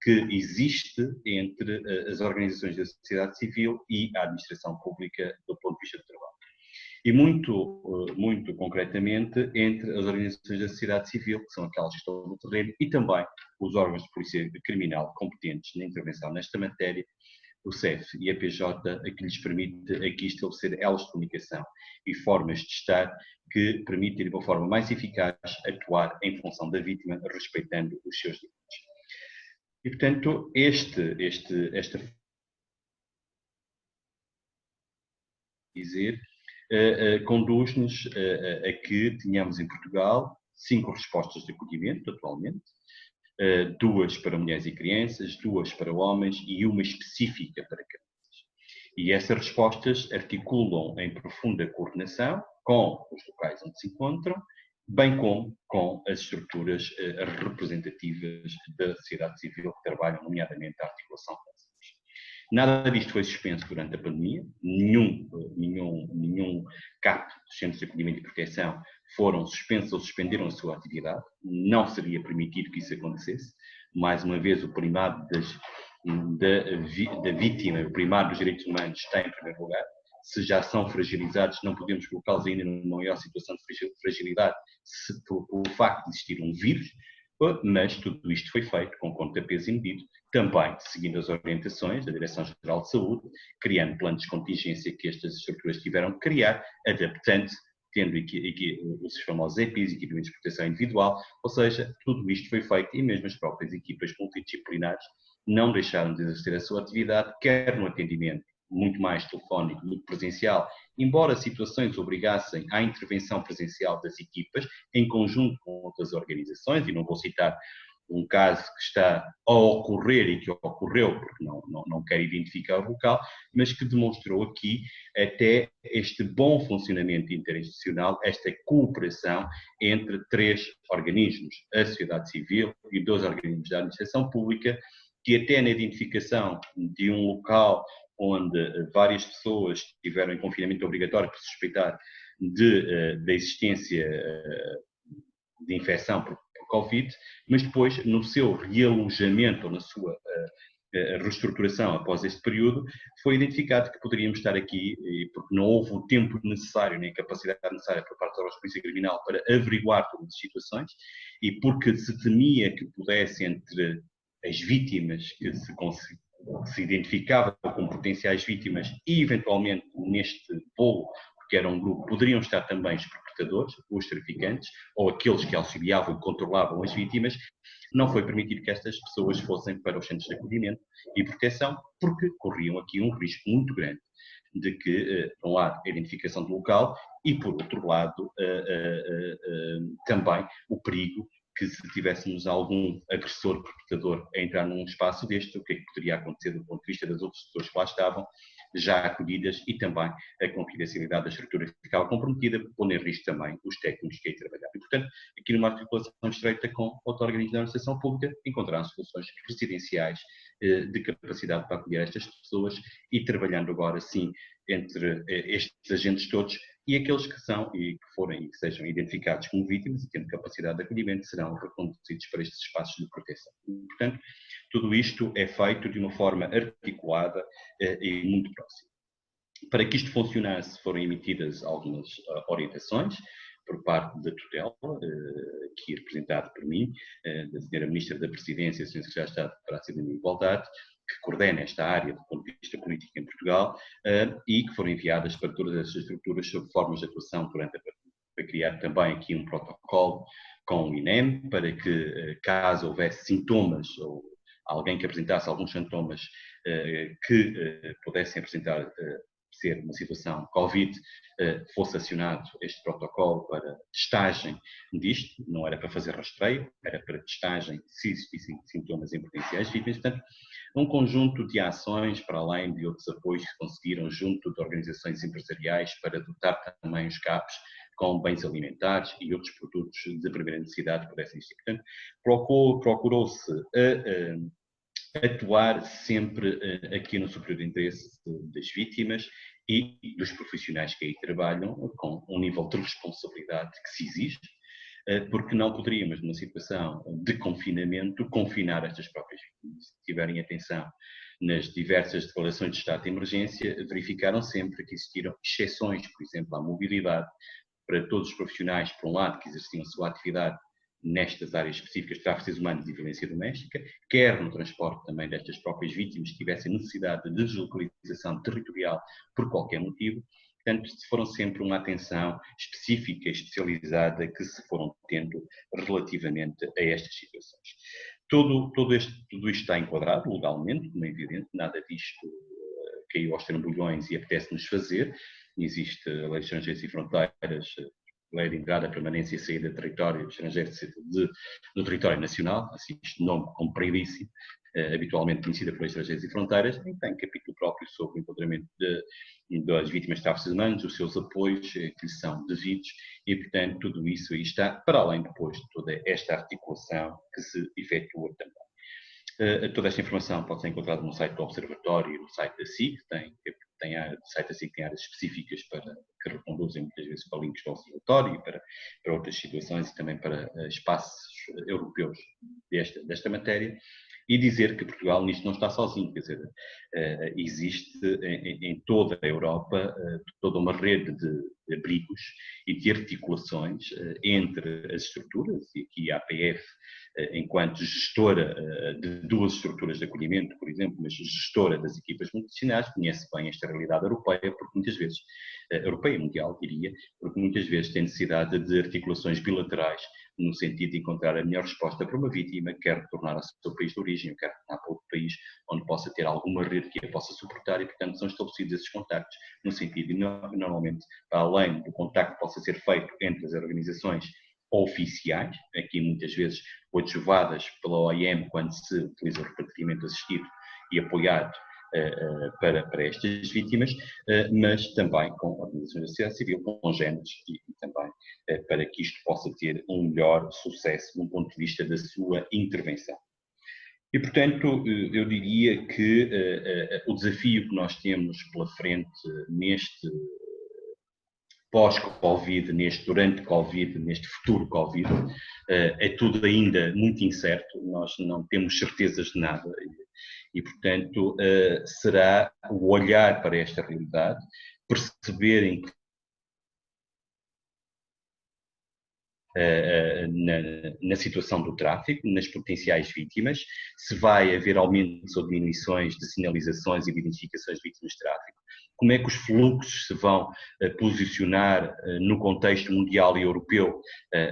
que existe entre as organizações da sociedade civil e a administração pública do ponto de vista do trabalho. E muito concretamente entre as organizações da sociedade civil, que são aquelas que estão no terreno, e também os órgãos de polícia criminal competentes na intervenção nesta matéria, o CEF e a PJ, a que lhes permite aqui estabelecer elos de comunicação e formas de estar que permitem, de uma forma mais eficaz, atuar em função da vítima, respeitando os seus direitos. E, portanto, esta conduz-nos a que tenhamos em Portugal 5 respostas de acolhimento, atualmente, 2 para mulheres e crianças, 2 para homens e uma específica para crianças. E essas respostas articulam em profunda coordenação com os locais onde se encontram, bem como com as estruturas representativas da sociedade civil que trabalham, nomeadamente, a articulação com essas. Nada disto foi suspenso durante a pandemia, nenhum CAP dos Centros de Acolhimento e Proteção foram suspensos ou suspenderam a sua atividade, não seria permitido que isso acontecesse. Mais uma vez, o primado da vítima, o primado dos direitos humanos está em primeiro lugar. Se já são fragilizados, não podemos colocá-los ainda numa maior situação de fragilidade pelo facto de existir um vírus, mas tudo isto foi feito com contrapeso e medido, também seguindo as orientações da Direção-Geral de Saúde, criando planos de contingência que estas estruturas tiveram que criar, adaptando-se, tendo aqui os famosos EPIs, equipamentos de proteção individual, ou seja, tudo isto foi feito e mesmo as próprias equipas multidisciplinares não deixaram de exercer a sua atividade, quer no atendimento muito mais telefónico do que presencial, embora situações obrigassem à intervenção presencial das equipas, em conjunto com outras organizações, e não vou citar um caso que está a ocorrer e que ocorreu, porque não quero identificar o local, mas que demonstrou aqui até este bom funcionamento interinstitucional, esta cooperação entre 3 organismos, a sociedade civil e 2 organismos da administração pública, que até na identificação de um local onde várias pessoas estiveram em confinamento obrigatório por suspeitar da existência de infecção por Covid, mas depois, no seu realojamento ou na sua reestruturação após este período, foi identificado que poderíamos estar aqui, porque não houve o tempo necessário nem a capacidade necessária por parte da Polícia Criminal para averiguar todas as situações, e porque se temia que pudesse, entre as vítimas que se identificava como potenciais vítimas e, eventualmente, neste bolo, porque era um grupo, poderiam estar também os perpetradores, os traficantes, ou aqueles que auxiliavam e controlavam as vítimas, não foi permitido que estas pessoas fossem para os centros de acolhimento e proteção, porque corriam aqui um risco muito grande de que, por um lado, a identificação do local e, por outro lado, também o perigo que se tivéssemos algum agressor, perpetrador a entrar num espaço deste, o que é que poderia acontecer do ponto de vista das outras pessoas que lá estavam, já acolhidas, e também a confidencialidade da estrutura que ficava comprometida, pondo em risco também os técnicos que aí trabalhavam. E, portanto, aqui numa articulação estreita com outro organismo da administração pública, encontraram soluções residenciais de capacidade para acolher estas pessoas e trabalhando agora, sim, entre estes agentes todos e aqueles que são e que forem e que sejam identificados como vítimas e tendo capacidade de acolhimento serão reconduzidos para estes espaços de proteção. E, portanto, tudo isto é feito de uma forma articulada e muito próxima. Para que isto funcionasse, foram emitidas algumas orientações por parte da tutela, aqui representada por mim, da Sra. Ministra da Presidência, Sra. Secretária de Estado para a Cidadania e Igualdade, que coordena esta área do ponto de vista político em Portugal, e que foram enviadas para todas as estruturas sobre formas de atuação durante a pandemia. Foi criado também aqui um protocolo com o INEM, para que, caso houvesse sintomas ou alguém que apresentasse alguns sintomas que pudessem apresentar ser uma situação Covid, fosse acionado este protocolo para testagem disto, não era para fazer rastreio, era para testagem se existissem sintomas em potenciais vítimas. Portanto, um conjunto de ações, para além de outros apoios que conseguiram junto de organizações empresariais para dotar também os CAPs com bens alimentares e outros produtos de primeira necessidade que pudessem existir. Portanto, procurou-se atuar sempre aqui no superior interesse das vítimas e dos profissionais que aí trabalham, com um nível de responsabilidade que se exige, porque não poderíamos, numa situação de confinamento, confinar estas próprias vítimas. Se tiverem atenção nas diversas declarações de estado de emergência, verificaram sempre que existiram exceções, por exemplo, à mobilidade, para todos os profissionais, por um lado, que exerciam a sua atividade nestas áreas específicas de tráfico de seres humanos e violência doméstica, quer no transporte também destas próprias vítimas que tivessem necessidade de deslocalização territorial por qualquer motivo. Portanto, foram sempre uma atenção específica, especializada, que se foram tendo relativamente a estas situações. Tudo isto está enquadrado legalmente, como é evidente, nada disto caiu aos trambolhões e apetece-nos fazer. Existe a Lei de Estrangeiros e Fronteiras, Lei de Entrada, Permanência e Saída de Território Estrangeiro do Território Nacional, assim este nome compridíssimo, habitualmente conhecida por Lei de Estrangeiros e Fronteiras, e tem capítulo próprio sobre o enquadramento das vítimas de tráfico de humanos, os seus apoios que lhes são devidos, e portanto tudo isso aí está, para além depois de toda esta articulação que se efetua também. Toda esta informação pode ser encontrada no site do Observatório e no site da SIC, o site da SIC tem áreas específicas que reconduzem muitas vezes para links do Observatório e para outras situações e também para espaços europeus desta matéria. E dizer que Portugal nisto não está sozinho, quer dizer, existe em toda a Europa toda uma rede de abrigos e de articulações entre as estruturas, e aqui a APF, enquanto gestora de duas estruturas de acolhimento, por exemplo, mas gestora das equipas multidisciplinares, conhece bem esta realidade europeia, porque muitas vezes, europeia e mundial, diria, porque muitas vezes tem necessidade de articulações bilaterais no sentido de encontrar a melhor resposta para uma vítima que quer retornar ao seu país de origem, ou quer retornar para outro país onde possa ter alguma rede que a possa suportar, e portanto são estabelecidos esses contactos no sentido de, normalmente, para além do contacto que possa ser feito entre as organizações oficiais, aqui muitas vezes coadjuvadas pela OIM quando se utiliza o repatriamento assistido e apoiado para estas vítimas, mas também com organizações da sociedade civil, com géneros e também para que isto possa ter um melhor sucesso do ponto de vista da sua intervenção. E, portanto, eu diria que o desafio que nós temos pela frente neste pós-Covid, durante Covid, neste futuro Covid, é tudo ainda muito incerto, nós não temos certezas de nada e portanto, será o olhar para esta realidade, perceberem que na situação do tráfico, nas potenciais vítimas, se vai haver aumentos ou diminuições de sinalizações e de identificações de vítimas de tráfico, como é que os fluxos se vão posicionar no contexto mundial e europeu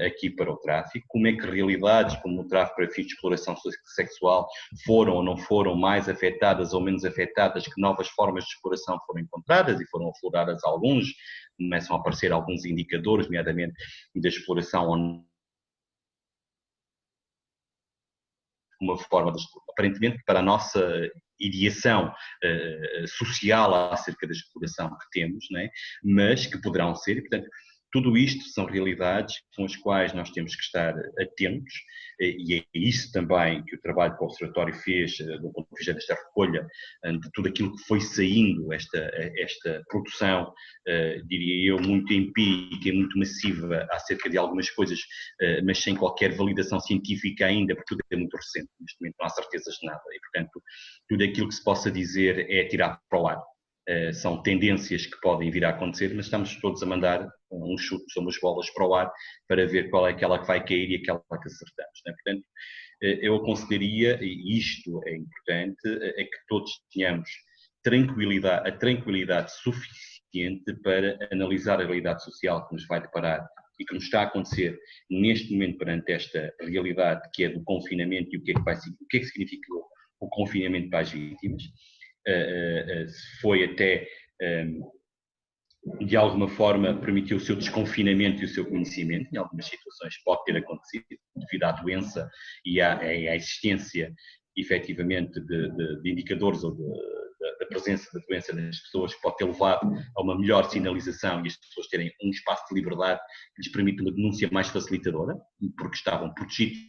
aqui para o tráfico, como é que realidades como o tráfico para fins de exploração sexual foram ou não foram mais afetadas ou menos afetadas, que novas formas de exploração foram encontradas e foram afloradas alguns, começam a aparecer alguns indicadores, nomeadamente da exploração uma forma, aparentemente, para a nossa ideação social acerca da exploração que temos, não é? Mas que poderão ser, e, portanto, tudo isto são realidades com as quais nós temos que estar atentos, e é isso também que o trabalho que o Observatório fez, do ponto de vista desta recolha, de tudo aquilo que foi saindo, esta produção, diria eu, muito empírica e muito massiva acerca de algumas coisas, mas sem qualquer validação científica ainda, porque tudo é muito recente, neste momento não há certezas de nada, e portanto tudo aquilo que se possa dizer é tirar para o lado. São tendências que podem vir a acontecer, mas estamos todos a mandar um chute, umas bolas para o ar para ver qual é aquela que vai cair e aquela que acertamos. Né? Portanto, eu aconselharia, e isto é importante, é que todos tenhamos a tranquilidade suficiente para analisar a realidade social que nos vai deparar e que nos está a acontecer neste momento perante esta realidade que é do confinamento e o que é que significou o confinamento para as vítimas. Foi até de alguma forma permitiu o seu desconfinamento e o seu conhecimento. Em algumas situações pode ter acontecido devido à doença e à existência efetivamente de indicadores ou da presença da doença nas pessoas, que pode ter levado a uma melhor sinalização e as pessoas terem um espaço de liberdade que lhes permite uma denúncia mais facilitadora, porque estavam protegidos,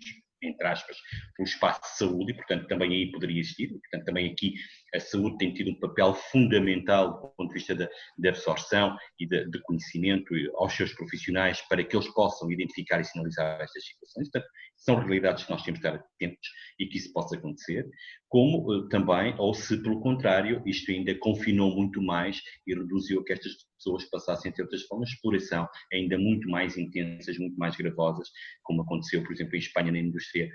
entre aspas, pelo espaço de saúde, e portanto também aí poderia existir. Portanto também aqui a saúde tem tido um papel fundamental do ponto de vista da absorção e de conhecimento aos seus profissionais para que eles possam identificar e sinalizar estas situações. Portanto, são realidades que nós temos de estar atentos e que isso possa acontecer, como também, ou se pelo contrário, isto ainda confinou muito mais e reduziu que estas pessoas passassem a ter outras formas de exploração ainda muito mais intensas, muito mais gravosas, como aconteceu, por exemplo, em Espanha na indústria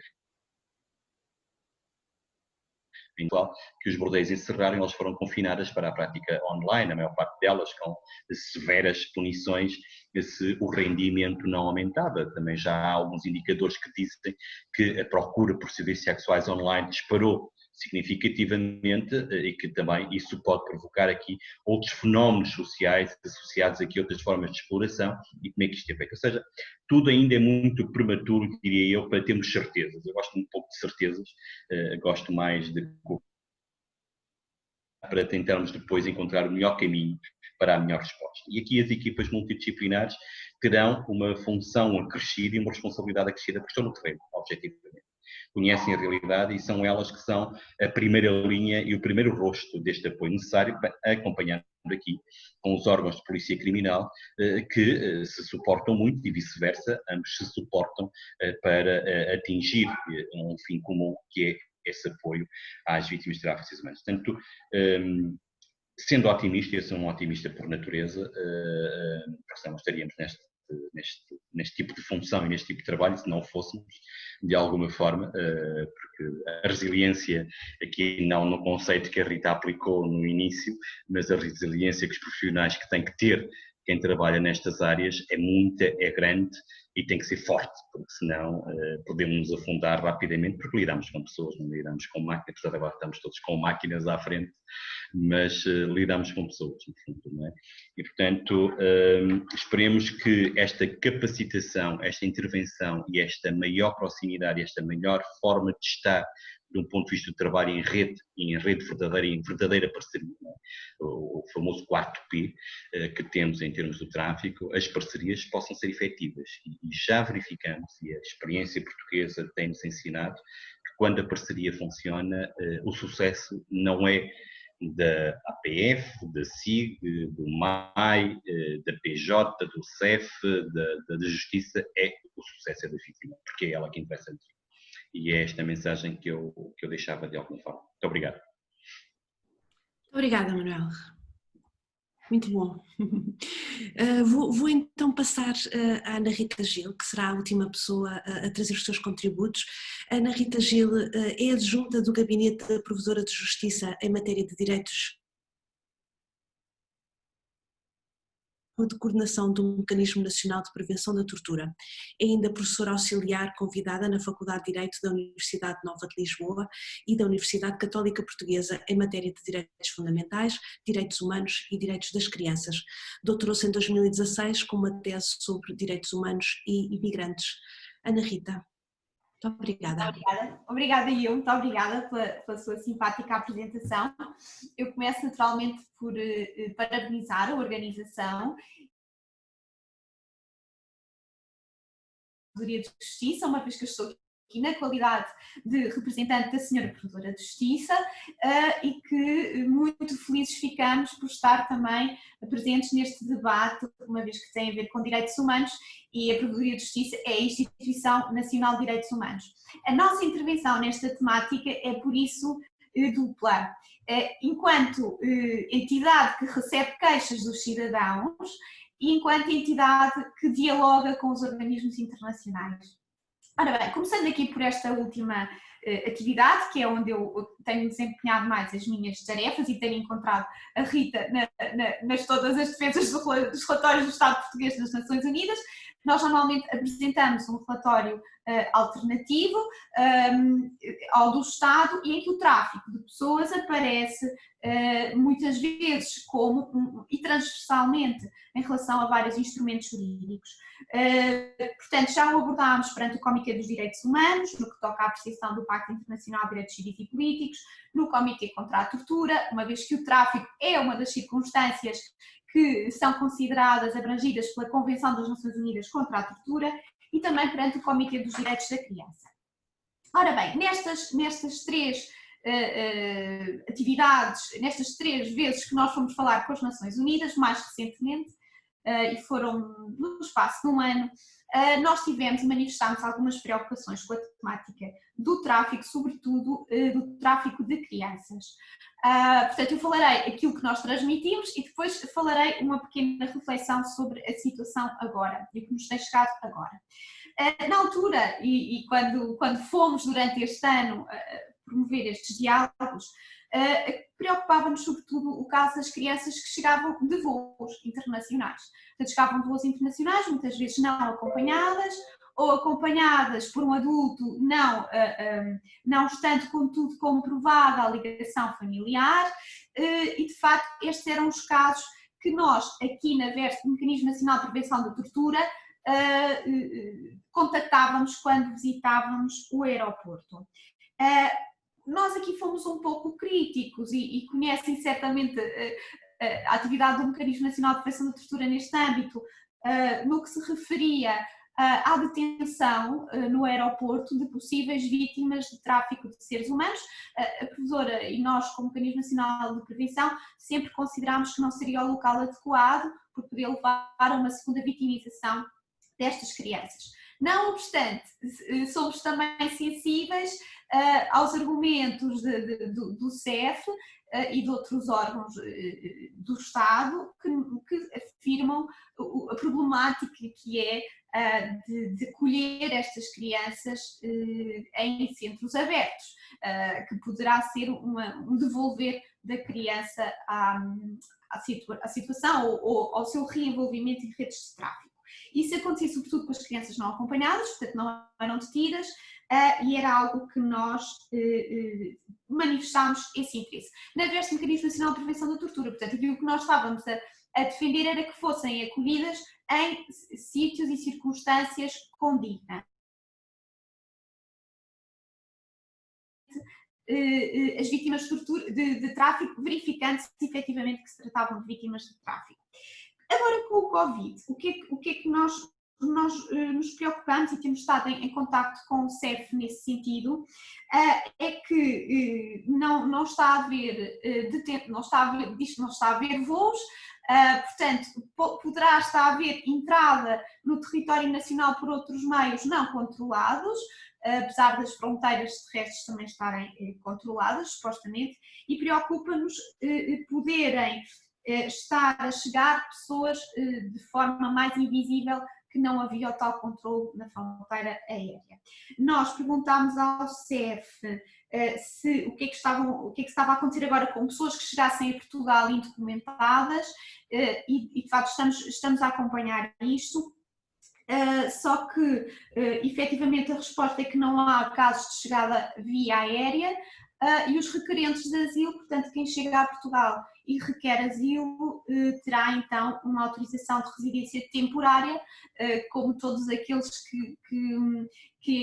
que os bordéis encerraram, elas foram confinadas para a prática online, a maior parte delas com severas punições se o rendimento não aumentava. Também já há alguns indicadores que dizem que a procura por serviços sexuais online disparou significativamente e que também isso pode provocar aqui outros fenómenos sociais associados aqui a outras formas de exploração e como é que isto é feito. Ou seja, tudo ainda é muito prematuro, diria eu, para termos certezas. Eu gosto um pouco de certezas, gosto mais de para tentarmos depois encontrar o melhor caminho para a melhor resposta. E aqui as equipas multidisciplinares terão uma função acrescida e uma responsabilidade acrescida, porque estão no terreno, objetivamente. Conhecem a realidade e são elas que são a primeira linha e o primeiro rosto deste apoio necessário, acompanhando aqui com os órgãos de polícia criminal que se suportam muito e vice-versa, ambos se suportam para atingir um fim comum que é esse apoio às vítimas de tráfico humanos. Portanto, sendo otimista, eu sou um otimista por natureza, não estaríamos neste tipo de função e neste tipo de trabalho se não fôssemos, de alguma forma, porque a resiliência, aqui não no conceito que a Rita aplicou no início, mas a resiliência que os profissionais que têm que ter, quem trabalha nestas áreas, é muita, é grande e tem que ser forte, porque senão podemos nos afundar rapidamente, porque lidamos com pessoas, não lidamos com máquinas, apesar de agora estamos todos com máquinas à frente, mas lidamos com pessoas, no fundo, não é? E, portanto, esperemos que esta capacitação, esta intervenção e esta maior proximidade, esta melhor forma de estar de um ponto de vista do trabalho em rede verdadeira e em verdadeira parceria, é? O famoso 4P que temos em termos do tráfico, as parcerias possam ser efetivas. E já verificamos, e a experiência portuguesa tem-nos ensinado, que quando a parceria funciona, o sucesso não é da APF, da SIG, do MAI, da PJ, do CEF, da Justiça, o sucesso é da vítima, porque é ela que interessa a vítima. E é esta mensagem que eu deixava de alguma forma. Muito obrigado. Obrigada, Manuel. Muito bom. Vou então passar à Ana Rita Gil, que será a última pessoa a trazer os seus contributos. A Ana Rita Gil é adjunta do Gabinete da Provedora de Justiça em matéria de direitos de coordenação do Mecanismo Nacional de Prevenção da Tortura. É ainda professora auxiliar convidada na Faculdade de Direito da Universidade Nova de Lisboa e da Universidade Católica Portuguesa em matéria de direitos fundamentais, direitos humanos e direitos das crianças. Doutorou-se em 2016 com uma tese sobre direitos humanos e imigrantes. Ana Rita, muito obrigada. Obrigada e eu, muito obrigada pela sua simpática apresentação. Eu começo naturalmente por parabenizar a organização da Provedoria de Justiça, uma vez que eu estou aqui na qualidade de representante da Senhora Provedora de Justiça e que muito felizes ficamos por estar também presentes neste debate, uma vez que tem a ver com direitos humanos e a Provedoria de Justiça é a Instituição Nacional de Direitos Humanos. A nossa intervenção nesta temática é por isso dupla. Enquanto entidade que recebe queixas dos cidadãos e enquanto entidade que dialoga com os organismos internacionais. Ora bem, começando aqui por esta última atividade, que é onde eu tenho desempenhado mais as minhas tarefas e tenho encontrado a Rita nas todas as defesas dos relatórios do Estado português das Nações Unidas, Nós normalmente apresentamos um relatório alternativo ao do Estado e em que o tráfico de pessoas aparece muitas vezes e transversalmente em relação a vários instrumentos jurídicos. Portanto, já o abordámos perante o Comitê dos Direitos Humanos, no que toca à apreciação do Pacto Internacional de Direitos Civis e Políticos, no Comitê contra a Tortura, uma vez que o tráfico é uma das circunstâncias que são consideradas abrangidas pela Convenção das Nações Unidas contra a Tortura, e também perante o Comitê dos Direitos da Criança. Ora bem, nestas três atividades, nestas 3 vezes que nós fomos falar com as Nações Unidas, mais recentemente, e foram no espaço de um ano, nós tivemos e manifestámos algumas preocupações com a temática do tráfico, sobretudo do tráfico de crianças. Portanto, eu falarei aquilo que nós transmitimos e depois falarei uma pequena reflexão sobre a situação agora e o que nos tem chegado agora. Na altura, e quando fomos durante este ano promover estes diálogos, preocupava-nos sobretudo o caso das crianças que chegavam de voos internacionais. Portanto, chegavam de voos internacionais, muitas vezes não acompanhadas, ou acompanhadas por um adulto, não estando contudo comprovada a ligação familiar, e de facto estes eram os casos que nós, aqui na VERST, no Mecanismo Nacional de Prevenção da Tortura, contactávamos quando visitávamos o aeroporto. Nós aqui fomos um pouco críticos e conhecem certamente a atividade do Mecanismo Nacional de Prevenção da Tortura neste âmbito, no que se referia à detenção no aeroporto de possíveis vítimas de tráfico de seres humanos. A professora e nós, como Mecanismo Nacional de Prevenção, sempre considerámos que não seria o local adequado por poder levar a uma segunda vitimização destas crianças. Não obstante, somos também sensíveis aos argumentos do CEF e de outros órgãos do Estado que afirmam a problemática que é de acolher estas crianças em centros abertos, que poderá ser um devolver da criança à situação ou ao seu reenvolvimento em redes de tráfico. Isso acontecia sobretudo com as crianças não acompanhadas, portanto não eram detidas, e era algo que nós manifestámos esse interesse. Na VERST, Mecanismo Nacional de Prevenção da Tortura, portanto, aquilo que nós estávamos a defender era que fossem acolhidas em sítios e circunstâncias condignas. As vítimas de tortura, de tráfico, verificando-se efetivamente que se tratavam de vítimas de tráfico. Agora, com o Covid, o que é que nós nos preocupamos e temos estado em contacto com o CEF nesse sentido, é que não está a haver voos, portanto, poderá estar a haver entrada no território nacional por outros meios não controlados, apesar das fronteiras terrestres também estarem controladas, supostamente, e preocupa-nos poderem estar a chegar pessoas de forma mais invisível, que não havia o tal controle na fronteira aérea. Nós perguntámos ao CEF o que é que estava a acontecer agora com pessoas que chegassem a Portugal indocumentadas, e de facto estamos a acompanhar isto. Só que efetivamente a resposta é que não há casos de chegada via aérea, e os requerentes de asilo, portanto quem chega a Portugal e requer asilo, terá então uma autorização de residência temporária, como todos aqueles que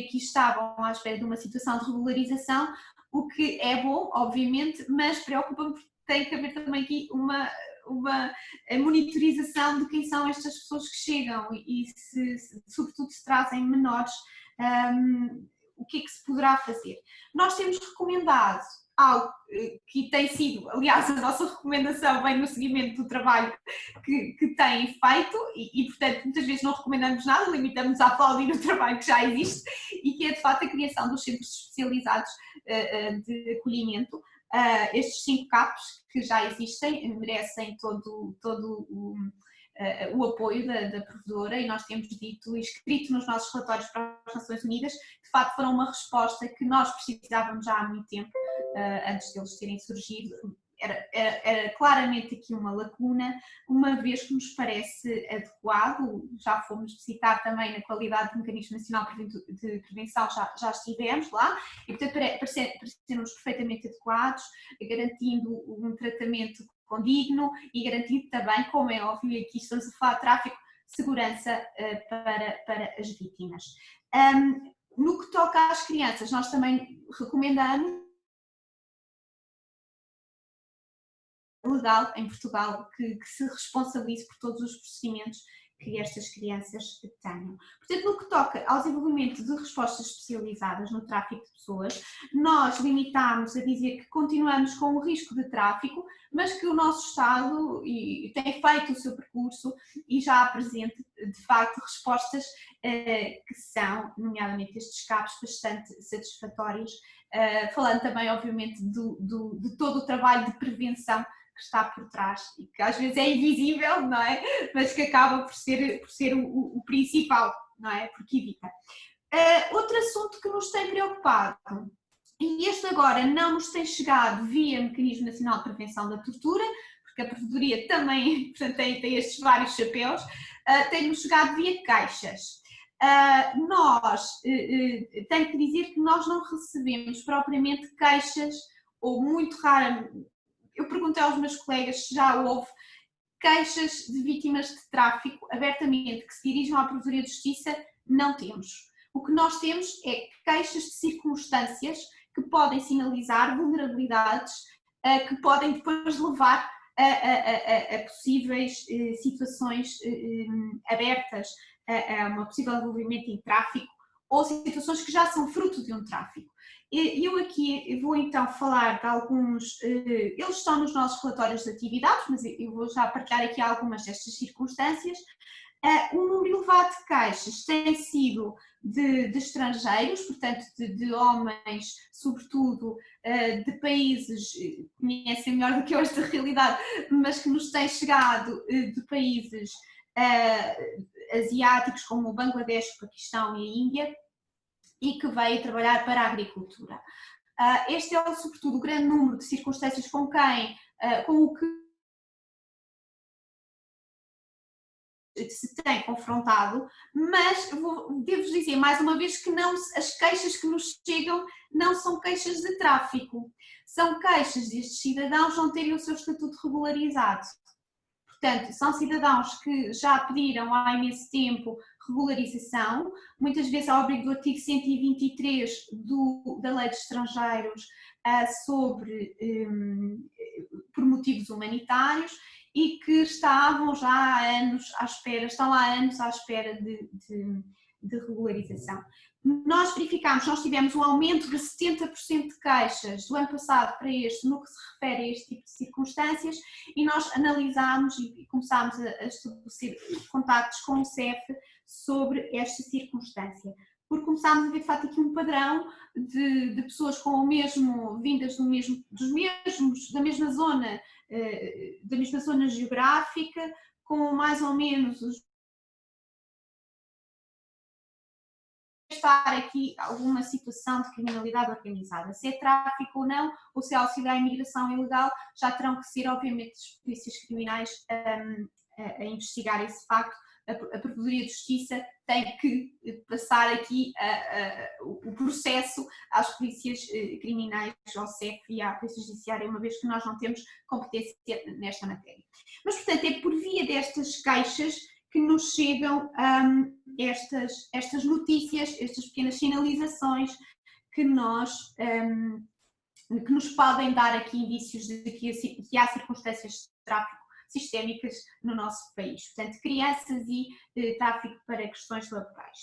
aqui estavam à espera de uma situação de regularização, o que é bom, obviamente, mas preocupa-me porque tem que haver também aqui uma monitorização de quem são estas pessoas que chegam e sobretudo se trazem menores, o que é que se poderá fazer. Nós temos recomendado algo que tem sido, aliás, a nossa recomendação vem no seguimento do trabalho que têm feito e, portanto, muitas vezes não recomendamos nada, limitamos a aplaudir o trabalho que já existe e que é, de facto, a criação dos centros especializados de acolhimento. Estes 5 CAPs que já existem merecem todo o apoio da provedora e nós temos dito e escrito nos nossos relatórios para as Nações Unidas, de facto foram uma resposta que nós precisávamos já há muito tempo, antes deles terem surgido. era claramente aqui uma lacuna, uma vez que nos parece adequado, já fomos visitar também na qualidade do Mecanismo Nacional de Prevenção, já estivemos lá, e portanto parecem-nos perfeitamente adequados, garantindo um tratamento condigno e garantindo também, como é óbvio, e aqui estamos a falar de tráfico, segurança para as vítimas. No que toca às crianças, nós também recomendamos legal em Portugal que se responsabilize por todos os procedimentos que estas crianças tenham. Portanto, no que toca ao desenvolvimento de respostas especializadas no tráfico de pessoas, nós limitámos a dizer que continuamos com o risco de tráfico, mas que o nosso Estado tem feito o seu percurso e já apresenta, de facto, respostas que são, nomeadamente estes escapes, bastante satisfatórios, falando também, obviamente, de todo o trabalho de prevenção que está por trás e que às vezes é invisível, não é? Mas que acaba por ser o principal, não é? Porque evita. Outro assunto que nos tem preocupado, e este agora não nos tem chegado via Mecanismo Nacional de Prevenção da Tortura, porque a Provedoria também, portanto, tem estes vários chapéus, tem-nos chegado via caixas. Tenho que dizer que nós não recebemos propriamente caixas, ou muito raramente. Eu perguntei aos meus colegas se já houve queixas de vítimas de tráfico abertamente que se dirijam à Provedoria de Justiça. Não temos. O que nós temos é queixas de circunstâncias que podem sinalizar vulnerabilidades que podem depois levar a possíveis situações abertas, a uma possível envolvimento em tráfico ou situações que já são fruto de um tráfico. Eu aqui vou então falar de alguns, eles estão nos nossos relatórios de atividades, mas eu vou já partilhar aqui algumas destas circunstâncias. Um número elevado de caixas tem sido de estrangeiros, portanto de homens, sobretudo de países, conhecem melhor do que eu esta realidade, mas que nos têm chegado de países asiáticos como o Bangladesh, o Paquistão e a Índia, e que veio trabalhar para a agricultura. Este é, sobretudo, o grande número de circunstâncias com o que se tem confrontado, mas devo-vos dizer mais uma vez que as queixas que nos chegam não são queixas de tráfico, são queixas destes cidadãos não terem o seu estatuto regularizado. Portanto, são cidadãos que já pediram há imenso tempo regularização, muitas vezes ao abrigo do artigo 123 da Lei de Estrangeiros por motivos humanitários e que estavam já há anos à espera, estão há anos à espera de regularização. Nós verificámos, nós tivemos um aumento de 70% de queixas do ano passado para este, no que se refere a este tipo de circunstâncias, e nós analisámos e começámos a estabelecer contactos com o CEF sobre esta circunstância, porque começámos a ver de facto aqui um padrão de pessoas com o mesmo, vindas da mesma zona geográfica, com mais ou menos estar aqui alguma situação de criminalidade organizada. Se é tráfico ou não, ou se é auxiliar à imigração ilegal, já terão que ser, obviamente, as polícias criminais a investigar esse facto. A Provedoria de Justiça tem que passar aqui o processo às polícias criminais, ao CEF e à Polícia Judiciária, uma vez que nós não temos competência nesta matéria. Mas, portanto, é por via destas queixas que nos chegam estas notícias, estas pequenas sinalizações que nos podem dar aqui indícios de que há circunstâncias de tráfico sistémicas no nosso país. Portanto, crianças e tráfico para questões laborais.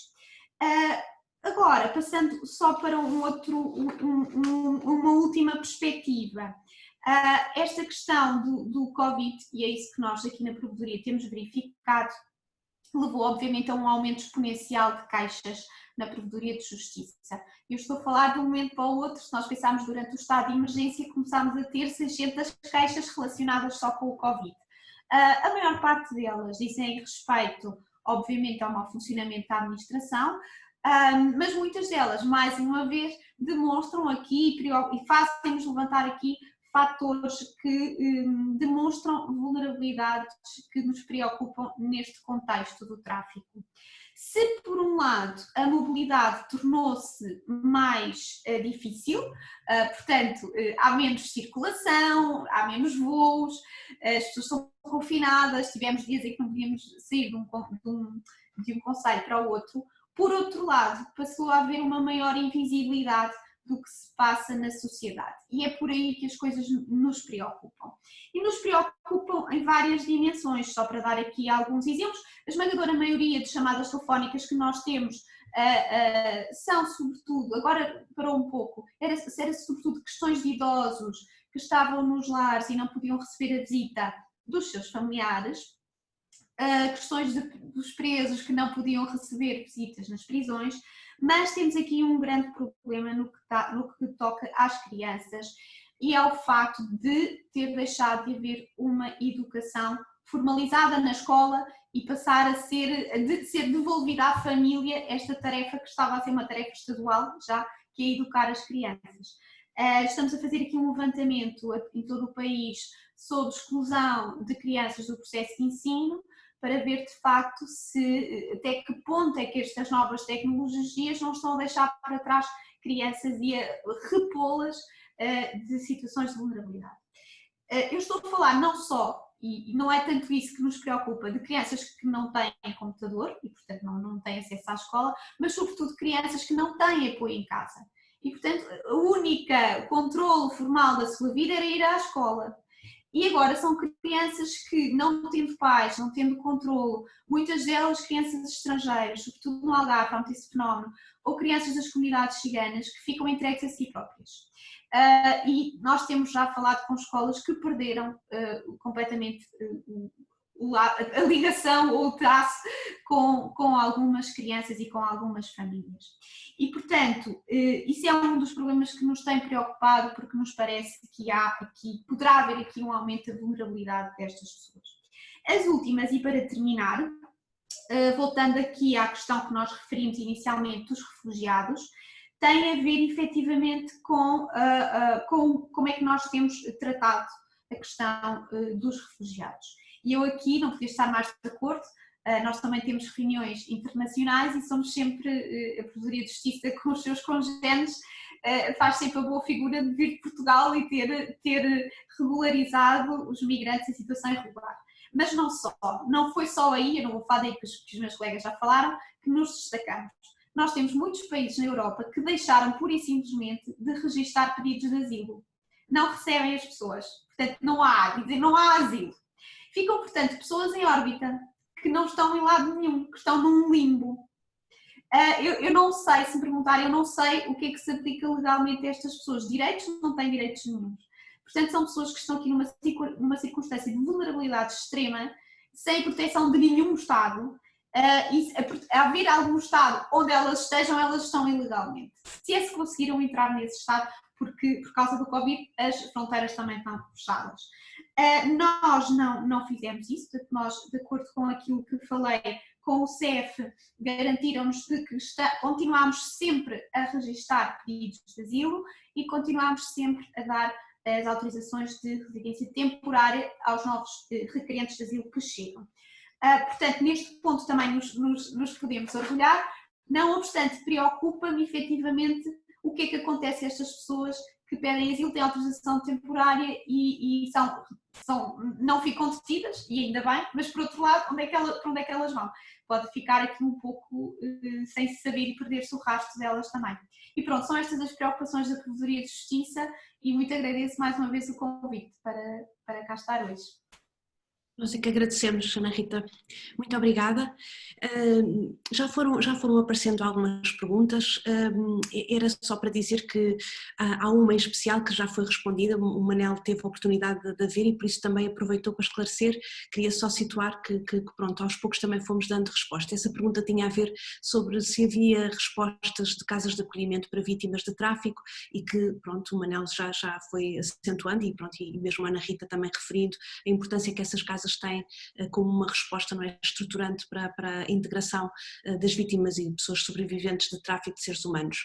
Agora, passando só para uma última perspectiva. Esta questão do Covid, e é isso que nós aqui na Provedoria temos verificado, levou obviamente a um aumento exponencial de queixas na Provedoria de Justiça. Eu estou a falar de um momento para o outro, se nós pensarmos durante o estado de emergência, começámos a ter 600 queixas relacionadas só com o Covid. A maior parte delas dizem respeito, obviamente, ao mau funcionamento da administração, mas muitas delas, mais uma vez, demonstram aqui e fazem-nos levantar aqui fatores que demonstram vulnerabilidades que nos preocupam neste contexto do tráfico. Se, por um lado, a mobilidade tornou-se mais difícil, portanto, há menos circulação, há menos voos, as pessoas estão confinadas, tivemos dias em que não podíamos sair de um concelho para o outro. Por outro lado, passou a haver uma maior invisibilidade do que se passa na sociedade. E é por aí que as coisas nos preocupam. E nos preocupam em várias dimensões, só para dar aqui alguns exemplos. A esmagadora maioria de chamadas telefónicas que nós temos são sobretudo, agora parou um pouco, era sobretudo questões de idosos que estavam nos lares e não podiam receber a visita dos seus familiares, questões dos presos que não podiam receber visitas nas prisões, mas temos aqui um grande problema no que toca às crianças, e é o facto de ter deixado de haver uma educação formalizada na escola e passar a ser devolvida à família esta tarefa que estava a ser uma tarefa estadual, já que é educar as crianças. Estamos a fazer aqui um levantamento em todo o país sobre exclusão de crianças do processo de ensino, para ver de facto até que ponto é que estas novas tecnologias não estão a deixar para trás crianças e a repô-las de situações de vulnerabilidade. Eu estou a falar não só, e não é tanto isso que nos preocupa, de crianças que não têm computador e portanto não têm acesso à escola, mas sobretudo crianças que não têm apoio em casa. E portanto o único controle formal da sua vida era ir à escola. E agora são crianças que, não tendo pais, não tendo controlo, muitas delas crianças estrangeiras, sobretudo no Algarve, há muito esse fenómeno, ou crianças das comunidades ciganas que ficam entregues a si próprias. E nós temos já falado com escolas que perderam completamente a ligação ou o traço com algumas crianças e com algumas famílias. E, portanto, isso é um dos problemas que nos tem preocupado, porque nos parece que poderá haver aqui um aumento da vulnerabilidade destas pessoas. As últimas, e para terminar, voltando aqui à questão que nós referimos inicialmente dos refugiados, tem a ver efetivamente com como é que nós temos tratado a questão dos refugiados. E eu aqui não podia estar mais de acordo. Nós também temos reuniões internacionais e somos sempre, a Provedoria de Justiça com os seus congêneres, faz sempre a boa figura de vir de Portugal e ter regularizado os migrantes em situação irregular. Mas não foi só aí, eu não vou falar daí que os meus colegas já falaram, que nos destacamos. Nós temos muitos países na Europa que deixaram pura e simplesmente de registar pedidos de asilo. Não recebem as pessoas, portanto não há asilo. Ficam, portanto, pessoas em órbita que não estão em lado nenhum, que estão num limbo. Eu não sei, se me perguntarem, eu não sei o que é que se aplica legalmente a estas pessoas. Direitos não têm direitos nenhum. Portanto, são pessoas que estão aqui numa circunstância de vulnerabilidade extrema, sem proteção de nenhum Estado, e a haver algum Estado onde elas estão ilegalmente. Se é que conseguiram entrar nesse Estado, porque por causa do Covid as fronteiras também estão fechadas. Nós não fizemos isso, portanto nós, de acordo com aquilo que falei com o CEF, garantiram-nos de que continuámos sempre a registar pedidos de asilo e continuámos sempre a dar as autorizações de residência temporária aos novos requerentes de asilo que chegam. Portanto, neste ponto também nos podemos orgulhar, não obstante, preocupa-me efetivamente o que é que acontece a estas pessoas que pedem asilo, têm autorização temporária e não ficam detidas, e ainda bem, mas por outro lado, para onde é que elas vão? Pode ficar aqui um pouco sem se saber e perder-se o rastro delas também. E pronto, são estas as preocupações da Provedoria de Justiça e muito agradeço mais uma vez o convite para cá estar hoje. Nós é que agradecemos, Ana Rita. Muito obrigada. Já foram aparecendo algumas perguntas. Era só para dizer que há uma em especial que já foi respondida, o Manel teve a oportunidade de ver e por isso também aproveitou para esclarecer. Queria só situar que pronto, aos poucos também fomos dando resposta. Essa pergunta tinha a ver sobre se havia respostas de casas de acolhimento para vítimas de tráfico e que pronto, o Manel já foi acentuando e, pronto, e mesmo a Ana Rita também referindo a importância que essas casas crianças têm como uma resposta, não é, estruturante para a integração das vítimas e pessoas sobreviventes de tráfico de seres humanos.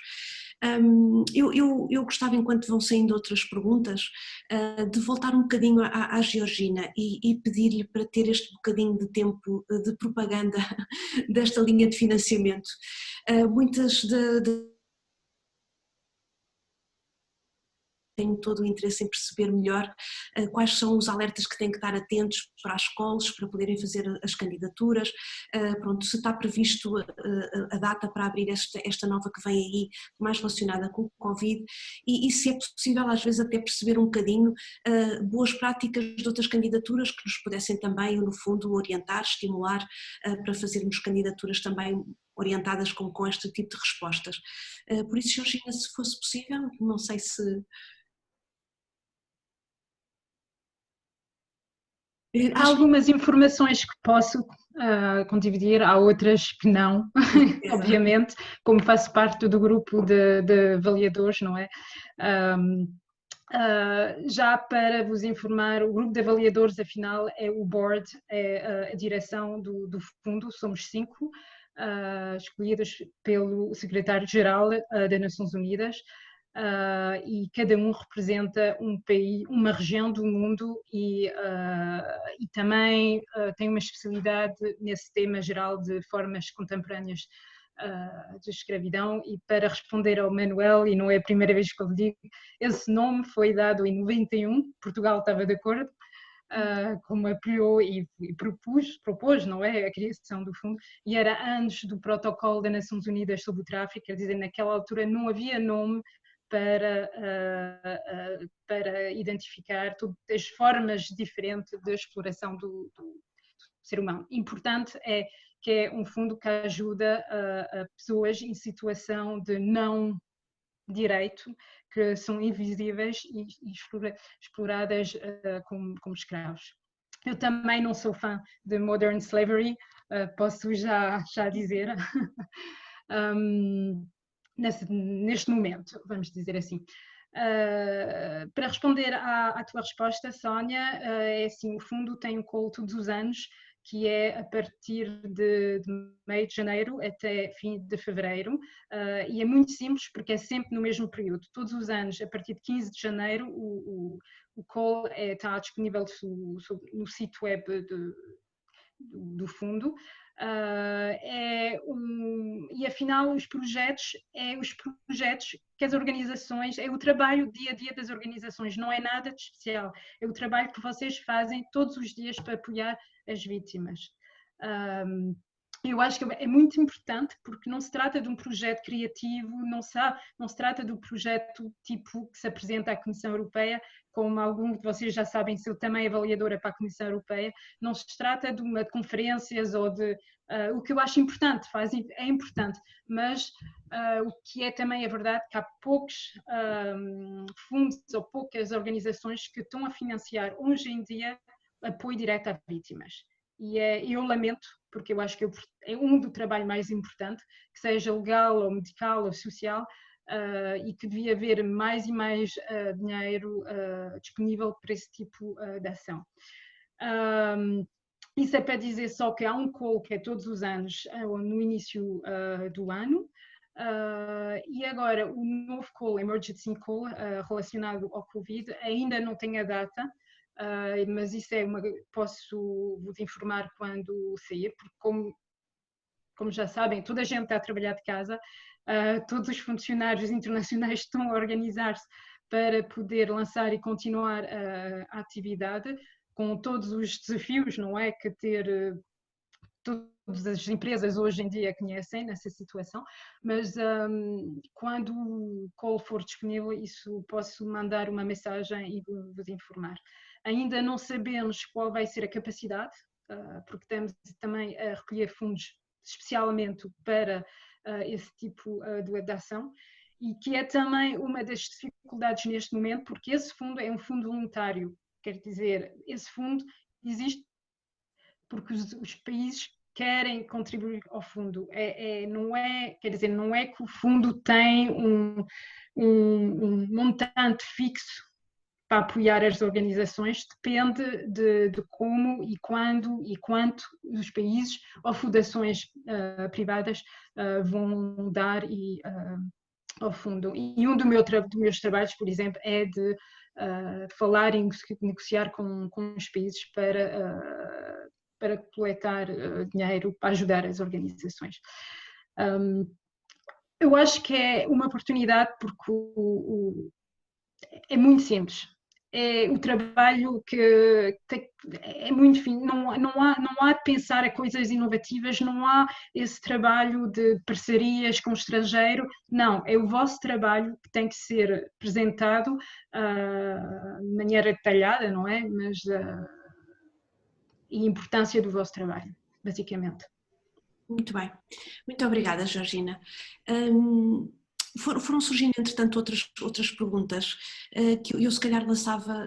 Eu gostava, enquanto vão saindo outras perguntas, de voltar um bocadinho à Georgina e pedir-lhe para ter este bocadinho de tempo de propaganda desta linha de financiamento. Muitas tenho todo o interesse em perceber melhor quais são os alertas que têm que estar atentos para as escolas, para poderem fazer as candidaturas, pronto, se está previsto a data para abrir esta nova que vem aí, mais relacionada com o Covid, e se é possível às vezes até perceber um bocadinho boas práticas de outras candidaturas que nos pudessem também, no fundo, orientar, estimular para fazermos candidaturas também orientadas com este tipo de respostas. Por isso, Georgina, se fosse possível, não sei se... Há algumas informações que posso condividir, há outras que não, obviamente, como faço parte do grupo de avaliadores, não é? Já para vos informar, o grupo de avaliadores, afinal, é o board, é a direção do fundo, somos 5, escolhidos pelo secretário-geral das Nações Unidas, e cada um representa um país, uma região do mundo e também tem uma especialidade nesse tema geral de formas contemporâneas de escravidão. E para responder ao Manuel, e não é a primeira vez que eu lhe digo, esse nome foi dado em 91, Portugal estava de acordo, como apoiou e propôs, não é, a criação do fundo, e era antes do protocolo das Nações Unidas sobre o tráfico, quer dizer, naquela altura não havia nome para identificar todas as formas diferentes de exploração do ser humano. Importante é que é um fundo que ajuda a pessoas em situação de não direito, que são invisíveis e exploradas como escravos. Eu também não sou fã de modern slavery, posso já dizer, neste momento, vamos dizer assim. Para responder à tua resposta, Sónia, é assim, o fundo tem um call todos os anos, que é a partir de meio de janeiro até fim de fevereiro, e é muito simples porque é sempre no mesmo período. Todos os anos, a partir de 15 de janeiro, o call está disponível no sítio web do fundo. E afinal os projetos que as organizações, é o trabalho dia a dia das organizações, não é nada de especial, é o trabalho que vocês fazem todos os dias para apoiar as vítimas. Eu acho que é muito importante porque não se trata de um projeto criativo, não se trata de um projeto tipo que se apresenta à Comissão Europeia, como alguns de vocês já sabem, sou também avaliadora para a Comissão Europeia, não se trata de uma conferências ou de... o que eu acho importante, é importante, mas o que é também a verdade que há poucos fundos ou poucas organizações que estão a financiar hoje em dia apoio direto a vítimas. E eu lamento, porque eu acho que é do trabalho mais importante, que seja legal ou medical ou social, e que devia haver mais e mais dinheiro disponível para esse tipo de ação. Isso é para dizer só que há um call que é todos os anos, no início do ano, e agora o novo call, Emergency Call, relacionado ao Covid, ainda não tem a data, mas isso posso vos informar quando sair, porque como já sabem, toda a gente está a trabalhar de casa, todos os funcionários internacionais estão a organizar-se para poder lançar e continuar a atividade, com todos os desafios, não é, que todas as empresas hoje em dia conhecem nessa situação, mas quando o call for disponível, isso posso mandar uma mensagem e vos informar. Ainda não sabemos qual vai ser a capacidade, porque estamos também a recolher fundos especialmente para esse tipo de ação, e que é também uma das dificuldades neste momento, porque esse fundo é um fundo voluntário, quer dizer, esse fundo existe porque os países querem contribuir ao fundo, quer dizer, não é que o fundo tem um montante fixo para apoiar as organizações depende de como e quando e quanto os países ou fundações privadas vão dar ao fundo. E um dos meus trabalhos, por exemplo, é de falar e negociar com os países para coletar dinheiro para ajudar as organizações. Eu acho que é uma oportunidade porque é muito simples. É o trabalho que é muito fino, não há de pensar em coisas inovativas, não há esse trabalho de parcerias com o estrangeiro, não, é o vosso trabalho que tem que ser apresentado de maneira detalhada, não é? Mas a importância do vosso trabalho, basicamente. Muito bem. Muito obrigada, Georgina. Foram surgindo, entretanto, outras perguntas que eu se calhar lançava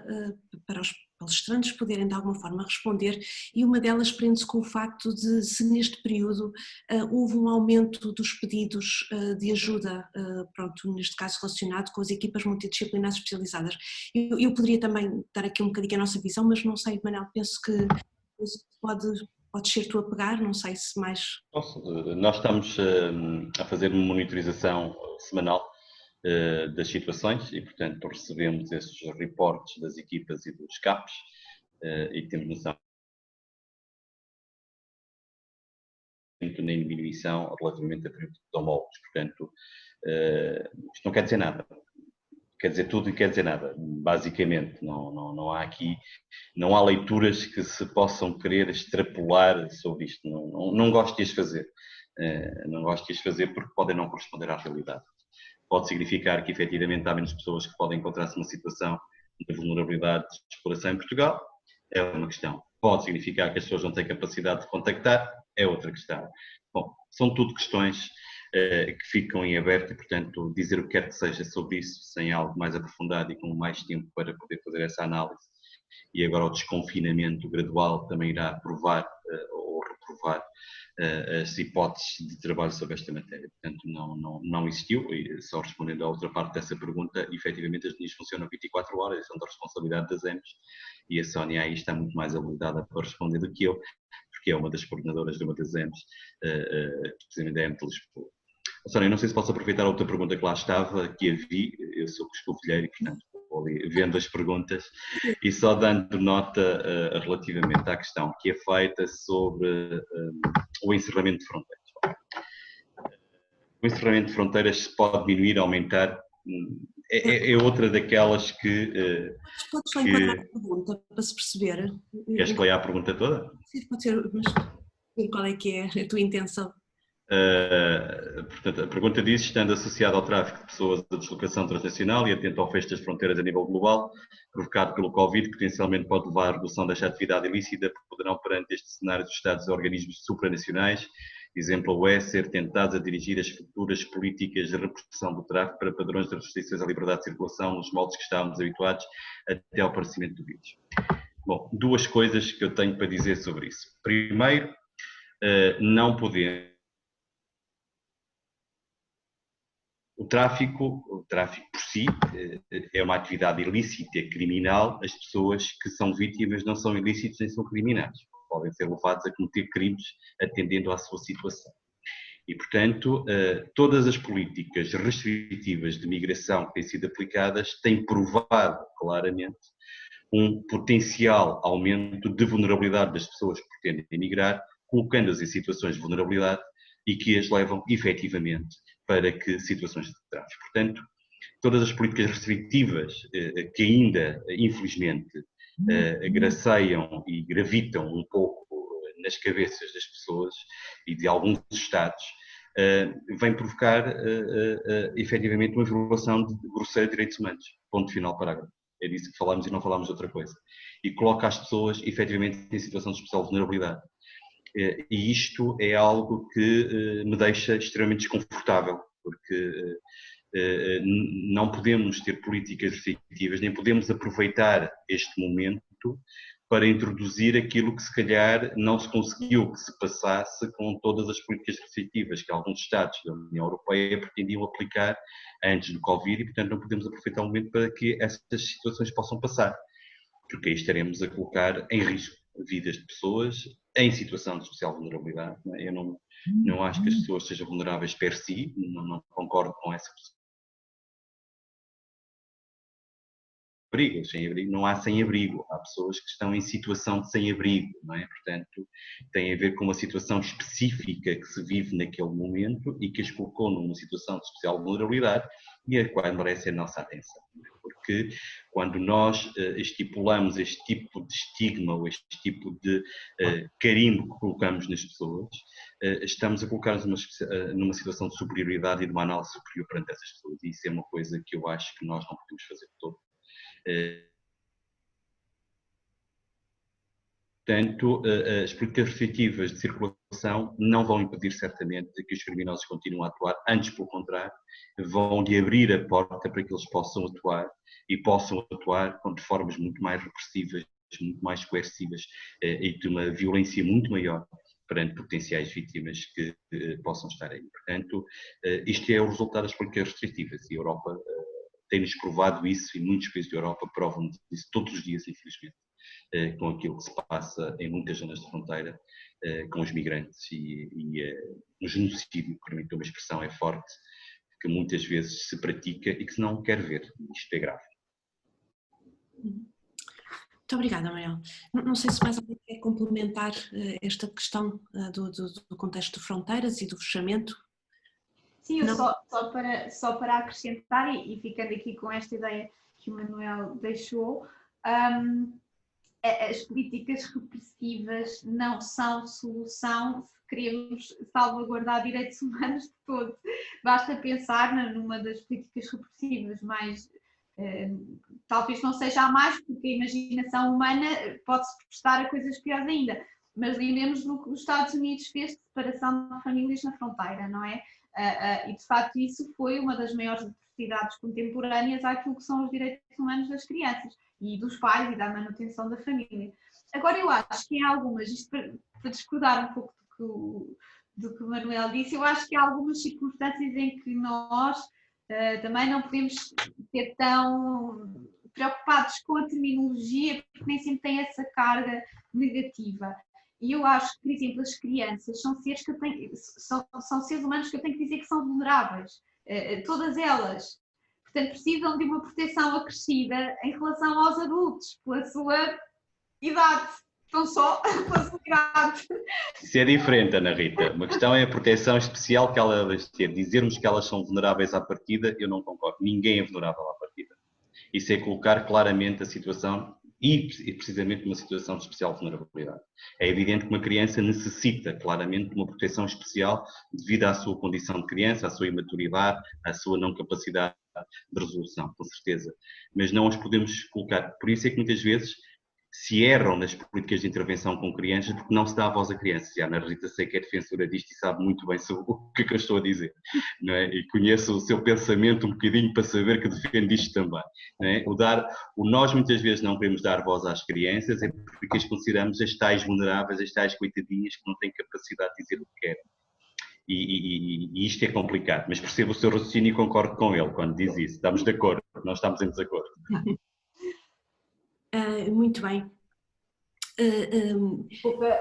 para os palestrantes poderem de alguma forma responder, e uma delas prende-se com o facto de se neste período houve um aumento dos pedidos de ajuda, pronto, neste caso relacionado com as equipas multidisciplinares especializadas. Eu poderia também dar aqui um bocadinho a nossa visão, mas não sei, Manel, penso que podes ser tu a pegar, não sei se mais... Nós estamos a fazer uma monitorização semanal das situações e, portanto, recebemos esses reportes das equipas e dos CAPs e temos noção nem diminuição relativamente a período de homólogos. Portanto, isto não quer dizer nada. Quer dizer tudo e quer dizer nada, basicamente. Não há aqui, não há leituras que se possam querer extrapolar sobre isto. Não gosto de as fazer. Não gosto de as fazer porque podem não corresponder à realidade. Pode significar que efetivamente há menos pessoas que podem encontrar-se numa situação de vulnerabilidade de exploração em Portugal, é uma questão. Pode significar que as pessoas não têm capacidade de contactar, é outra questão. Bom, são tudo questões que ficam em aberto e, portanto, dizer o que quer que seja sobre isso, sem algo mais aprofundado e com mais tempo para poder fazer essa análise. E agora o desconfinamento gradual também irá provar ou reprovar as hipóteses de trabalho sobre esta matéria. Portanto, não existiu, e só respondendo à outra parte dessa pergunta, efetivamente as linhas funcionam 24 horas, são da responsabilidade das EMS, e a Sónia aí está muito mais habilitada para responder do que eu, porque é uma das coordenadoras de uma das EMS, precisamente da EMS de Lisboa. Sónia, não sei se posso aproveitar a outra pergunta que lá estava, que a vi, eu sou escovilheiro e, portanto, vou ali vendo as perguntas e só dando nota relativamente à questão que é feita sobre o encerramento de fronteiras. O encerramento de fronteiras se pode diminuir, aumentar, é outra daquelas que... Podes só enquadrar a pergunta para se perceber? Queres que leia a pergunta toda? Sim, pode ser, mas qual é que é a tua intenção? Portanto, a pergunta diz: estando associado ao tráfico de pessoas da deslocação transnacional e atento ao fecho das fronteiras a nível global, provocado pelo Covid, que potencialmente pode levar à redução desta atividade ilícita, poderão, perante este cenário dos Estados e organismos supranacionais, exemplo é, ser tentados a dirigir as futuras políticas de repressão do tráfico para padrões de restrições à liberdade de circulação nos moldes que estávamos habituados até ao aparecimento do vírus. Bom, duas coisas que eu tenho para dizer sobre isso. Primeiro, não podemos... O tráfico por si é uma atividade ilícita, criminal. As pessoas que são vítimas não são ilícitos nem são criminais. Podem ser levados a cometer crimes atendendo à sua situação. E, portanto, todas as políticas restritivas de migração que têm sido aplicadas têm provado claramente um potencial aumento de vulnerabilidade das pessoas que pretendem emigrar, colocando-as em situações de vulnerabilidade e que as levam, efetivamente, para que situações de tráfico. Portanto, todas as políticas restritivas que ainda, infelizmente, graceiam e gravitam um pouco nas cabeças das pessoas e de alguns Estados, vêm provocar, efetivamente, uma violação grosseira de direitos humanos. Ponto final, parágrafo. É disso que falamos e não falamos de outra coisa. E coloca as pessoas, efetivamente, em situação de especial vulnerabilidade. E isto é algo que me deixa extremamente desconfortável, porque não podemos ter políticas restritivas, nem podemos aproveitar este momento para introduzir aquilo que se calhar não se conseguiu que se passasse com todas as políticas restritivas que alguns Estados da União Europeia pretendiam aplicar antes do Covid e, portanto, não podemos aproveitar o momento para que essas situações possam passar, porque aí estaremos a colocar em risco vidas de pessoas em situação de especial vulnerabilidade. Eu não acho que as pessoas sejam vulneráveis per si, não concordo com essa posição. Sem-abrigo, não há sem-abrigo, há pessoas que estão em situação de sem-abrigo, não é? Portanto, tem a ver com uma situação específica que se vive naquele momento e que as colocou numa situação de especial vulnerabilidade e a qual merece a nossa atenção. Porque quando nós estipulamos este tipo de estigma ou este tipo de carimbo que colocamos nas pessoas, estamos a colocar-nos numa situação de superioridade e de uma análise superior perante essas pessoas. E isso é uma coisa que eu acho que nós não podemos fazer de todo. Portanto, as políticas restritivas de circulação não vão impedir certamente que os criminosos continuem a atuar, antes pelo contrário, vão-lhe abrir a porta para que eles possam atuar e possam atuar de formas muito mais repressivas, muito mais coercivas e de uma violência muito maior perante potenciais vítimas que possam estar aí. Portanto, isto é o resultado das políticas restritivas e a Europa tem-nos provado isso e muitos países da Europa provam isso todos os dias, infelizmente, com aquilo que se passa em muitas zonas de fronteira, com os migrantes e o genocídio, que permite uma expressão é forte, que muitas vezes se pratica e que se não quer ver. Isto é grave. Muito obrigada, Manuel. Não sei se mais alguém quer complementar esta questão do contexto de fronteiras e do fechamento. Sim, eu só para acrescentar e ficando aqui com esta ideia que o Manuel deixou, as políticas repressivas não são solução se queremos salvaguardar direitos humanos de todos. Basta pensar numa das políticas repressivas mais, talvez não seja a mais, porque a imaginação humana pode-se prestar a coisas piores ainda, mas lembremos no que os Estados Unidos fez de separação de famílias na fronteira, não é? E de facto isso foi uma das maiores atrocidades contemporâneas àquilo que são os direitos humanos das crianças e dos pais e da manutenção da família. Agora eu acho que há algumas, isto para discordar um pouco do que o Manuel disse, eu acho que há algumas circunstâncias em que nós também não podemos ser tão preocupados com a terminologia, porque nem sempre tem essa carga negativa. E eu acho que, por exemplo, as crianças são seres são seres humanos que eu tenho que dizer que são vulneráveis, todas elas. Portanto, precisam de uma proteção acrescida em relação aos adultos, pela sua idade, não só pela sua idade. Isso é diferente, Ana Rita. Uma questão é a proteção especial que elas devem ter. Dizermos que elas são vulneráveis à partida, eu não concordo. Ninguém é vulnerável à partida. Isso é colocar claramente a situação e precisamente numa situação de especial vulnerabilidade. É evidente que uma criança necessita claramente de uma proteção especial devido à sua condição de criança, à sua imaturidade, à sua não capacidade de resolução, com certeza. Mas não os podemos colocar. Por isso é que muitas vezes se erram nas políticas de intervenção com crianças porque não se dá a voz a crianças. E a Ana Rita sei que é defensora disto e sabe muito bem sobre o que é que eu estou a dizer. Não é? E conheço o seu pensamento um bocadinho para saber que defende isto também. Não é? Nós muitas vezes não queremos dar voz às crianças é porque as consideramos as tais vulneráveis, as tais coitadinhas que não têm capacidade de dizer o que querem. E isto é complicado, mas percebo o seu raciocínio e concordo com ele quando diz isso. Estamos de acordo, nós estamos em desacordo. Muito bem.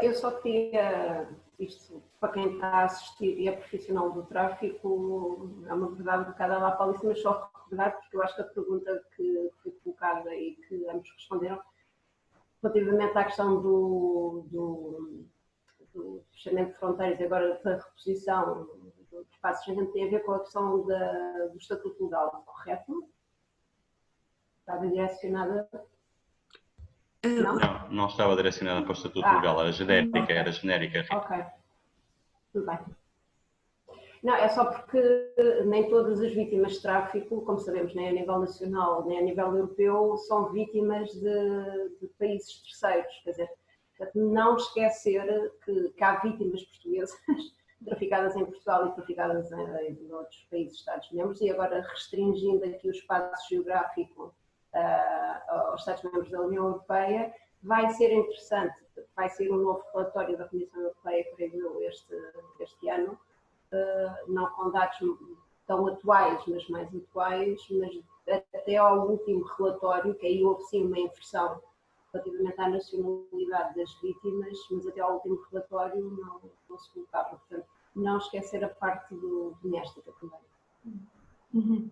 Eu só queria, isto para quem está a assistir e é profissional do tráfico, é uma verdade um bocado à Paulice, mas só recordar, porque eu acho que a pergunta que foi colocada e que ambos responderam, relativamente à questão do fechamento de fronteiras e agora da reposição dos espaços, a gente tem a ver com a questão do estatuto legal, correto? Está direcionada... Não estava direcionada para o estatuto legal, era genérica, okay. Era genérica. Ok, tudo bem. Não, é só porque nem todas as vítimas de tráfico, como sabemos, nem a nível nacional, nem a nível europeu, são vítimas de países terceiros. Quer dizer, não esquecer que há vítimas portuguesas traficadas em Portugal e traficadas em outros países, Estados-membros, e agora restringindo aqui o espaço geográfico aos Estados-membros da União Europeia, Vai ser interessante, vai ser um novo relatório da Comissão Europeia, creio eu, este ano, não com dados tão atuais, mas mais atuais, mas até ao último relatório, que aí houve sim uma inversão relativamente à nacionalidade das vítimas, mas até ao último relatório não se colocava. Portanto, não esquecer a parte doméstica também. Uhum.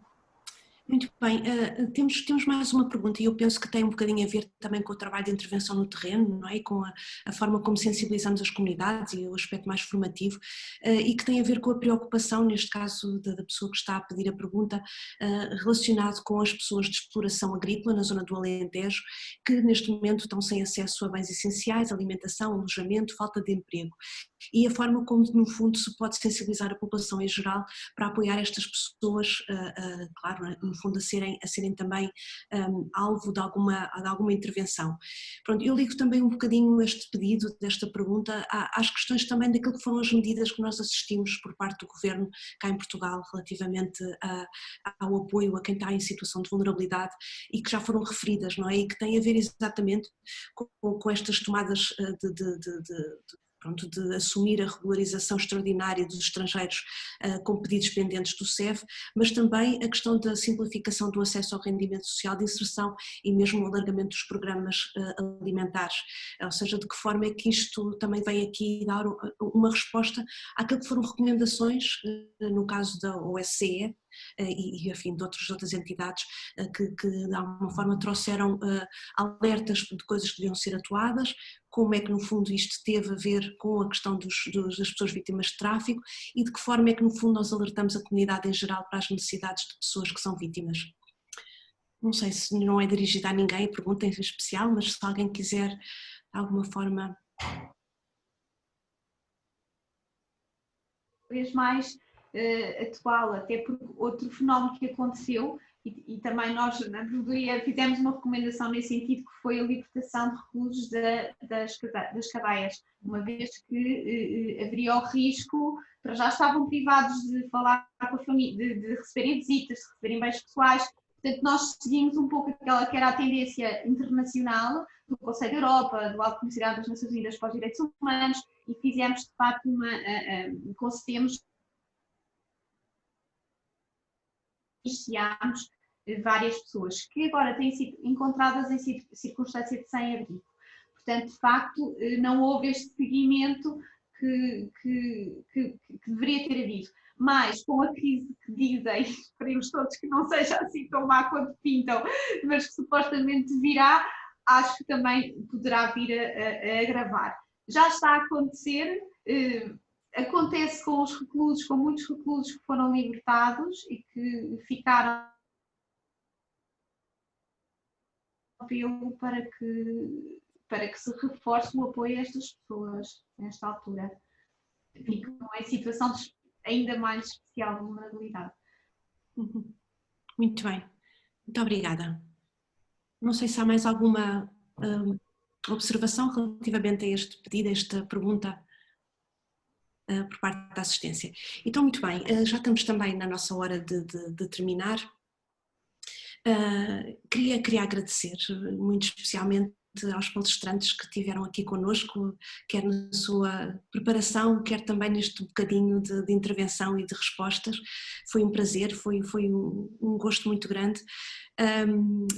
Muito bem, temos mais uma pergunta e eu penso que tem um bocadinho a ver também com o trabalho de intervenção no terreno, não é? E com a forma como sensibilizamos as comunidades e o aspecto mais formativo, e que tem a ver com a preocupação, neste caso da pessoa que está a pedir a pergunta, relacionado com as pessoas de exploração agrícola na zona do Alentejo, que neste momento estão sem acesso a bens essenciais, alimentação, alojamento, falta de emprego. E a forma como, no fundo, se pode sensibilizar a população em geral para apoiar estas pessoas, claro, no fundo, a serem também alvo de alguma intervenção. Pronto, eu ligo também um bocadinho este pedido, desta pergunta, às questões também daquilo que foram as medidas que nós assistimos por parte do Governo cá em Portugal relativamente ao apoio a quem está em situação de vulnerabilidade e que já foram referidas, não é? E que têm a ver exatamente com estas tomadas de assumir a regularização extraordinária dos estrangeiros com pedidos pendentes do SEV, mas também a questão da simplificação do acesso ao rendimento social de inserção e mesmo o alargamento dos programas alimentares, ou seja, de que forma é que isto também vem aqui dar uma resposta àquilo que foram recomendações, no caso da OSCE, e enfim, de outras entidades que de alguma forma trouxeram alertas de coisas que deviam ser atuadas, como é que no fundo isto teve a ver com a questão das pessoas vítimas de tráfico e de que forma é que no fundo nós alertamos a comunidade em geral para as necessidades de pessoas que são vítimas. Não sei se não é dirigida a ninguém a pergunta em especial, mas se alguém quiser de alguma forma... Vez mais atual, até por outro fenómeno que aconteceu, e também nós na Provedoria fizemos uma recomendação nesse sentido, que foi a libertação de reclusos das cadeias, uma vez que haveria o risco, para já estavam privados de falar com a família, de receberem visitas, de receberem bens pessoais. Portanto, nós seguimos um pouco aquela que era a tendência internacional do Conselho da Europa, do Alto Comissariado das Nações Unidas para os Direitos Humanos, e fizemos de facto concedemos várias pessoas que agora têm sido encontradas em circunstância de sem-abrigo. Portanto, de facto, não houve este seguimento que deveria ter havido. Mas com a crise que dizem, esperemos todos que não seja assim tão má quanto pintam, mas que supostamente virá, acho que também poderá vir a agravar. Já está a acontecer, acontece com os reclusos, com muitos reclusos que foram libertados e que ficaram apelo para que se reforce o apoio a estas pessoas nesta altura. Ficam em situação de ainda mais especial vulnerabilidade. Muito bem, muito obrigada. Não sei se há mais alguma observação relativamente a este pedido, a esta pergunta por parte da assistência. Então, muito bem, já estamos também na nossa hora de terminar. Queria agradecer muito especialmente aos palestrantes que estiveram aqui connosco, quer na sua preparação, quer também neste bocadinho de intervenção e de respostas. Foi um prazer, foi um gosto muito grande.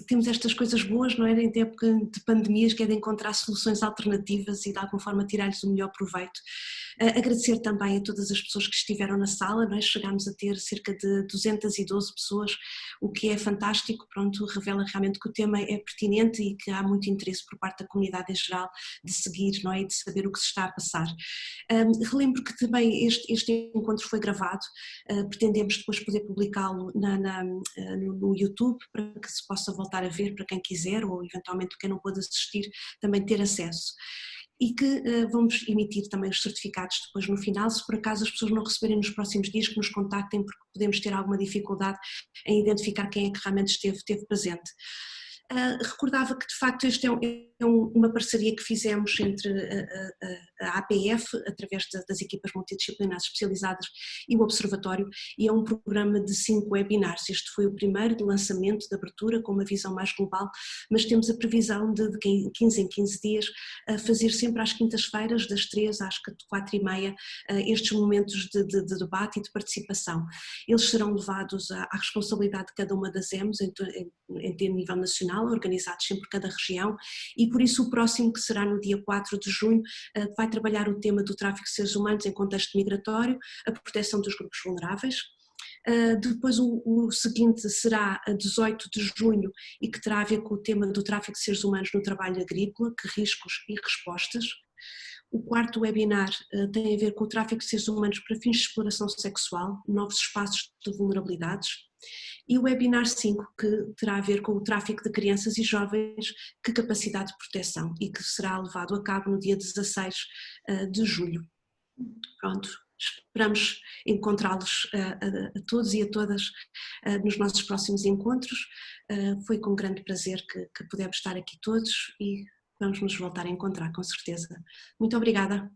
Temos estas coisas boas, não é? Em época de pandemias, que é de encontrar soluções alternativas e de alguma forma tirar-lhes o melhor proveito. Agradecer também a todas as pessoas que estiveram na sala, não é? Chegámos a ter cerca de 212 pessoas, o que é fantástico, pronto, revela realmente que o tema é pertinente e que há muito interesse por parte da comunidade em geral de seguir, não é? E de saber o que se está a passar. Relembro que também este encontro foi gravado, pretendemos depois poder publicá-lo no YouTube para que se possa voltar a ver para quem quiser ou eventualmente quem não pôde assistir também ter acesso. E que vamos emitir também os certificados depois no final, se por acaso as pessoas não receberem nos próximos dias, que nos contactem, porque podemos ter alguma dificuldade em identificar quem é que realmente esteve presente. Recordava que de facto este é uma parceria que fizemos entre a APF, através das equipas multidisciplinares especializadas, e o Observatório, e é um programa de 5 webinars. Este foi o primeiro de lançamento, de abertura, com uma visão mais global, mas temos a previsão de 15 em 15 dias fazer sempre às quintas-feiras, das 3 às 4h30, estes momentos de debate e de participação. Eles serão levados à responsabilidade de cada uma das EMs em nível nacional, organizados sempre por cada região, e por isso o próximo, que será no dia 4 de junho, vai trabalhar o tema do tráfico de seres humanos em contexto migratório, a proteção dos grupos vulneráveis. Depois o seguinte será a 18 de junho e que terá a ver com o tema do tráfico de seres humanos no trabalho agrícola, que riscos e respostas. O quarto webinar tem a ver com o tráfico de seres humanos para fins de exploração sexual, novos espaços de vulnerabilidades. E o webinar 5, que terá a ver com o tráfico de crianças e jovens, que capacidade de proteção, e que será levado a cabo no dia 16 de julho. Pronto, esperamos encontrá-los a todos e a todas nos nossos próximos encontros. Foi com grande prazer que pudemos estar aqui todos e vamos nos voltar a encontrar, com certeza. Muito obrigada.